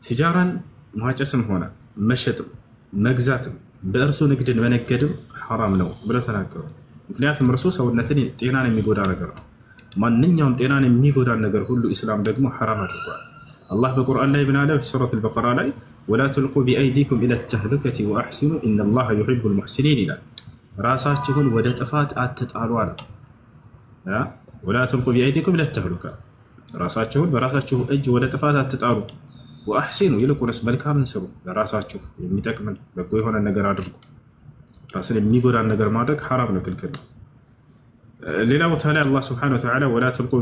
سجارا مهاجسم هنا مشتم مجزاتم بأرسو نقدن ونقدم حرام نو بلا تناكروا. ምክንያቱም እርሱ ሰውነትን ጤናን የሚጎዳ ነገር ነው። ማንኛውም ጤናን የሚጎዳ ነገር ሁሉ ኢስላም ደግሞ ሐራም አድርጓል። አላህ በቁርአን ላይ ምን አለ? በሱረቱል በቀራ ላይ ወላ ትልቁ ቢአይዲኩም ኢለ ተህሉከቲ ወአሕሲኑ ኢነላሃ ዩሒቡል ሙሕሲኒን ይላል። ራሳችሁን ወደ ጥፋት አትጣሉ አለ። ወላ ትልቁ ቢአይዲኩም ኢለ ተህሉከ፣ ራሳችሁን በራሳችሁ እጅ ወደ ጥፋት አትጣሉ። ወአሕሲኑ፣ ይልቁንስ መልካምን ስሩ፣ ለራሳችሁ የሚጠቅምን በጎ የሆነ ነገር አድርጉ። ራስን የሚጎዳን ነገር ማድረግ ሐራም ነው፣ ክልክል ነው። ሌላ ቦታ ላይ አላህ ሱብሓነሁ ወተዓላ ወላ ትልቁ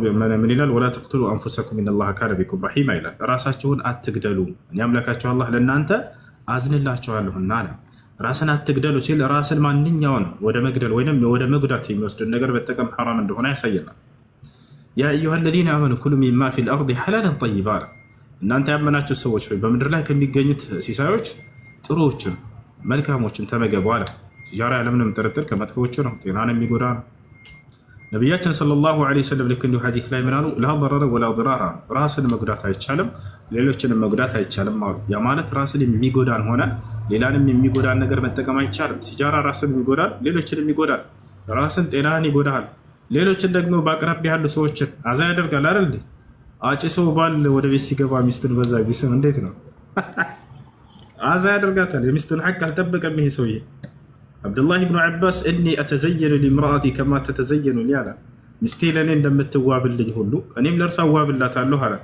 ምን ይላል? ወላ ተቅቱሉ አንፉሰኩም ኢነላሃ ካነ ቢኩም ረሒማ ይላል። ራሳችሁን አትግደሉ እኔ አምላካችሁ አላህ ለእናንተ አዝንላችኋለሁና አለ። ራስን አትግደሉ ሲል ራስን ማንኛውን ወደ መግደል ወይም ወደ መጉዳት የሚወስድን ነገር በጠቀም ሐራም እንደሆነ ያሳየናል። ያ አዩሃ አለዚነ አመኑ ኩሉ ሚማ ፊል አርዲ ሐላለን ጠይባ፣ እናንተ ያመናችሁ ሰዎች ሆይ በምድር ላይ ከሚገኙት ሲሳዮች ጥሩዎችን መልካሞችን ተመገቡ አለ። ሲጃራ ያለምንም ጥርጥር ከመጥፎዎቹ ነው፣ ጤናን የሚጎዳ ነው። ነቢያችን ሰለላሁ ዐለይሂ ወሰለም ልክ እንዲሁ ሐዲስ ላይ ምን አሉ? ላ ضረረ ወላ ضራራ፣ ራስን መጉዳት አይቻልም ሌሎችንም መጉዳት አይቻልም አሉ። ያ ማለት ራስን የሚጎዳን ሆነ ሌላንም የሚጎዳን ነገር መጠቀም አይቻልም። ሲጃራ ራስን ይጎዳል፣ ሌሎችንም ይጎዳል። ራስን ጤናን ይጎዳል፣ ሌሎችን ደግሞ በአቅራቢያ ያሉ ሰዎችን አዛ ያደርጋል አይደል? አጭሶ ባል ወደ ቤት ሲገባ ሚስቱን በዛ ቢስም እንዴት ነው? አዛ ያደርጋታል። የሚስቱን ሐቅ አልጠበቀም ይሄ ሰውዬ። አብዱላህ ብኑ ዐባስ እኒ አተዘየኑ ሊምራአቲ ከማ ተተዘየኑ ሊ አለ። ሚስቴ ለእኔ እንደምትዋብልኝ ሁሉ እኔም ለእርሷ እዋብላታለሁ አለ።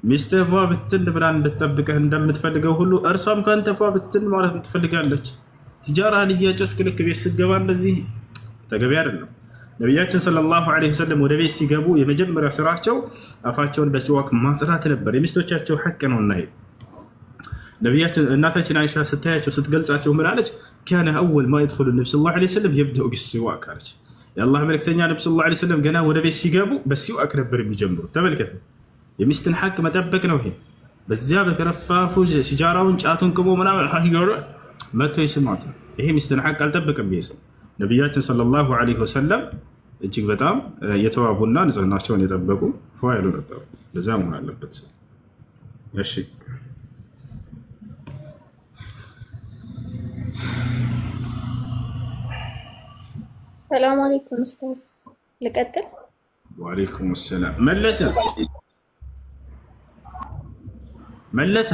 ሚስትህ ፏ ብትን ብላ እንድትጠብቅህ እንደምትፈልገው ሁሉ እርሷም ከአንተ ፏ ብትን ማለት ትፈልጋለች። ሲጃራህን እያጨስክ ልክ ቤት ስትገባ እንደዚህ ተገቢ አይደለም። ነቢያችን ሰለላሁ ዐለይሂ ወሰለም ወደ ቤት ሲገቡ የመጀመሪያ ስራቸው አፋቸውን በሲዋክ ማጽዳት ነበር። የሚስቶቻቸው ሐቅ ነውና ይሄ ነቢያችን እናታችን አይሻ ስታያቸው ስትገልጻቸው ምን አለች? ካነ አወል ማ የድኹሉ ነቢ ሰለላሁ ዐለይሂ ወሰለም የብደኡ ቢሲዋክ አለች። የአላህ መልእክተኛ ነቢ ሰለላሁ ዐለይሂ ወሰለም ገና ወደ ቤት ሲገቡ በሲዋክ ነበር የሚጀምሩት። ተመልከቱ፣ የሚስትን ሐቅ መጠበቅ ነው ይሄ። በዚያ በከረፋፉ ሲጃራውን ጫቱን ቅሞ ምናምን መጥቶ ይስማት ነው። ይሄ ሚስትን ሐቅ አልጠበቅም ይሄ ሰው። ነቢያችን ሰለላሁ ዐለይሂ ወሰለም እጅግ በጣም የተዋቡና ንጽህናቸውን የጠበቁ ፏ ያሉ ነበሩ። ለዛ መሆን አለበት። እሺ ሰላም አለይኩም ኡስታዝ፣ ልቀጥል? ወአለይኩም ሰላም። መለሰ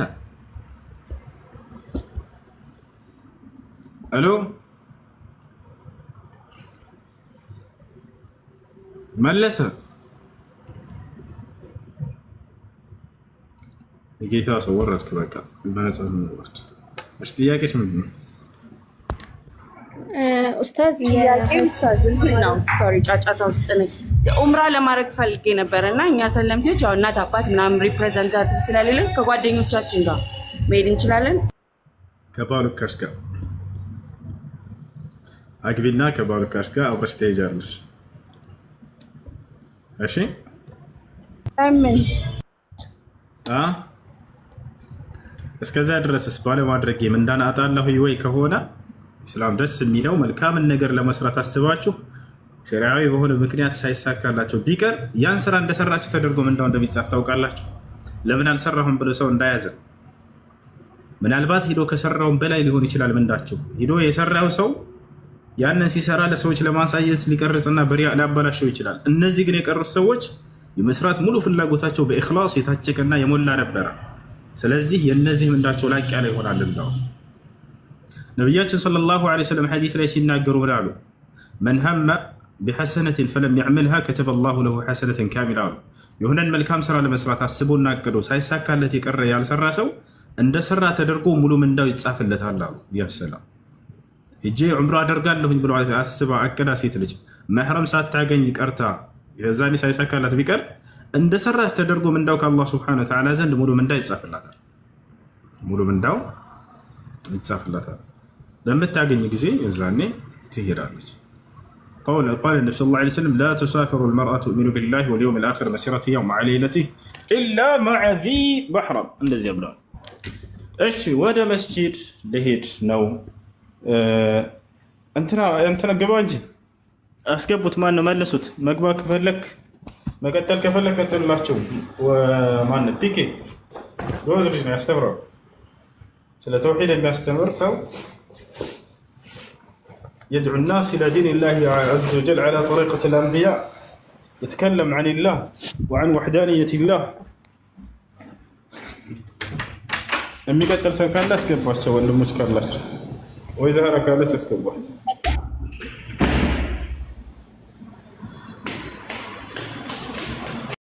አሎ መለሰ የጌታ ሰው ወረድክ። በቃ በነጻ ወረድ። እሺ ጥያቄሽ ምንድን ነው? ኡስታዝ እንትን ነው። ሶሪ ጫጫታ ውስጥ ነኝ። ኡምራ ለማድረግ ፈልጌ ነበረ እና እኛ ሰለምቴዎች ያው እናት አባት ምናምን ሪፕሬዘንታቲቭ ስለሌለን ከጓደኞቻችን ጋር መሄድ እንችላለን። ከባሉካሽ ጋር አግቢና ከባሉካሽ ጋር አብረሽ ትሄጃለሽ። እሺ ምን እስከዛ ድረስስ ባለማድረጌ ምንዳን አጣለሁ ወይ ከሆነ ኢስላም ደስ የሚለው መልካምን ነገር ለመስራት አስባችሁ ሸሪዓዊ በሆነ ምክንያት ሳይሳካላችሁ ቢቀር ያን ስራ እንደሰራችሁ ተደርጎ ምንዳው እንደሚጻፍ ታውቃላችሁ። ለምን አልሰራሁም ብሎ ሰው እንዳያዘ፣ ምናልባት ሄዶ ከሰራውን በላይ ሊሆን ይችላል ምንዳችሁ። ሄዶ የሰራው ሰው ያንን ሲሰራ ለሰዎች ለማሳየት ሊቀርጽና በሪያ ሊያበላሸው ይችላል። እነዚህ ግን የቀሩት ሰዎች የመስራት ሙሉ ፍላጎታቸው በኢኽላስ የታጨቀና የሞላ ነበረ። ስለዚህ የነዚህ ምንዳቸው ላቅ ያለ ይሆናል። እንደው ነቢያችን ሰለላሁ ዐለይሂ ወሰለም ሐዲስ ላይ ሲናገሩ ምን አሉ? መን ሀመ ቢሐሰነትን ፈለም ያዕመልሃ ከተበ ላሁ ለሁ ሐሰነትን ካሚላ አሉ። የሆነን መልካም ስራ ለመስራት አስቦና አቅዶ ሳይሳካለት የቀረ ያልሰራ ሰው እንደሰራ ተደርጎ ሙሉ ምንዳው ይጻፍለታል አሉ። ያሰላም ሂጄ ዑምራ አደርጋለሁኝ ብሎ አስባ አቅዳ ሴት ልጅ መሕረም ሳታገኝ ቀርታ የዛኔ ሳይሳካላት ቢቀር እንደሰራች ተደርጎ ምንዳው ከአላህ ሱብሓነሁ ወተዓላ ዘንድ ሙሉ ምንዳ ይጻፍላታል። ሙሉ ምንዳው ይጻፍላታል። በምታገኝ ጊዜ የዛኔ ትሄዳለች። قال النبي صلى الله عليه وسلم لا تسافر المرأة تؤمن بالله واليوم الآخر مسيرة يوم مع ليلته إلا مع ذي محرم. እንደዚህ ብለዋል። እሺ ወደ መስጂድ ልሄድ ነው እንትና ገባ እንጂ አስገቡት። ማን ነው መለሱት? መግባት ከፈለክ መቀጠል ከፈለክ ቀጥልላቸው። ማን ፒኬ ጎዝ ልጅ ነው ያስተምረው። ስለ ተውሂድ የሚያስተምር ሰው يدعو الناس إلى دين الله عز وجل على طريقة الأنبياء يتكلم عن الله وعن وحدانية الله. أمي قتل سكان لا سكبوا ولا مشكلة وإذا هرك لا سكبوا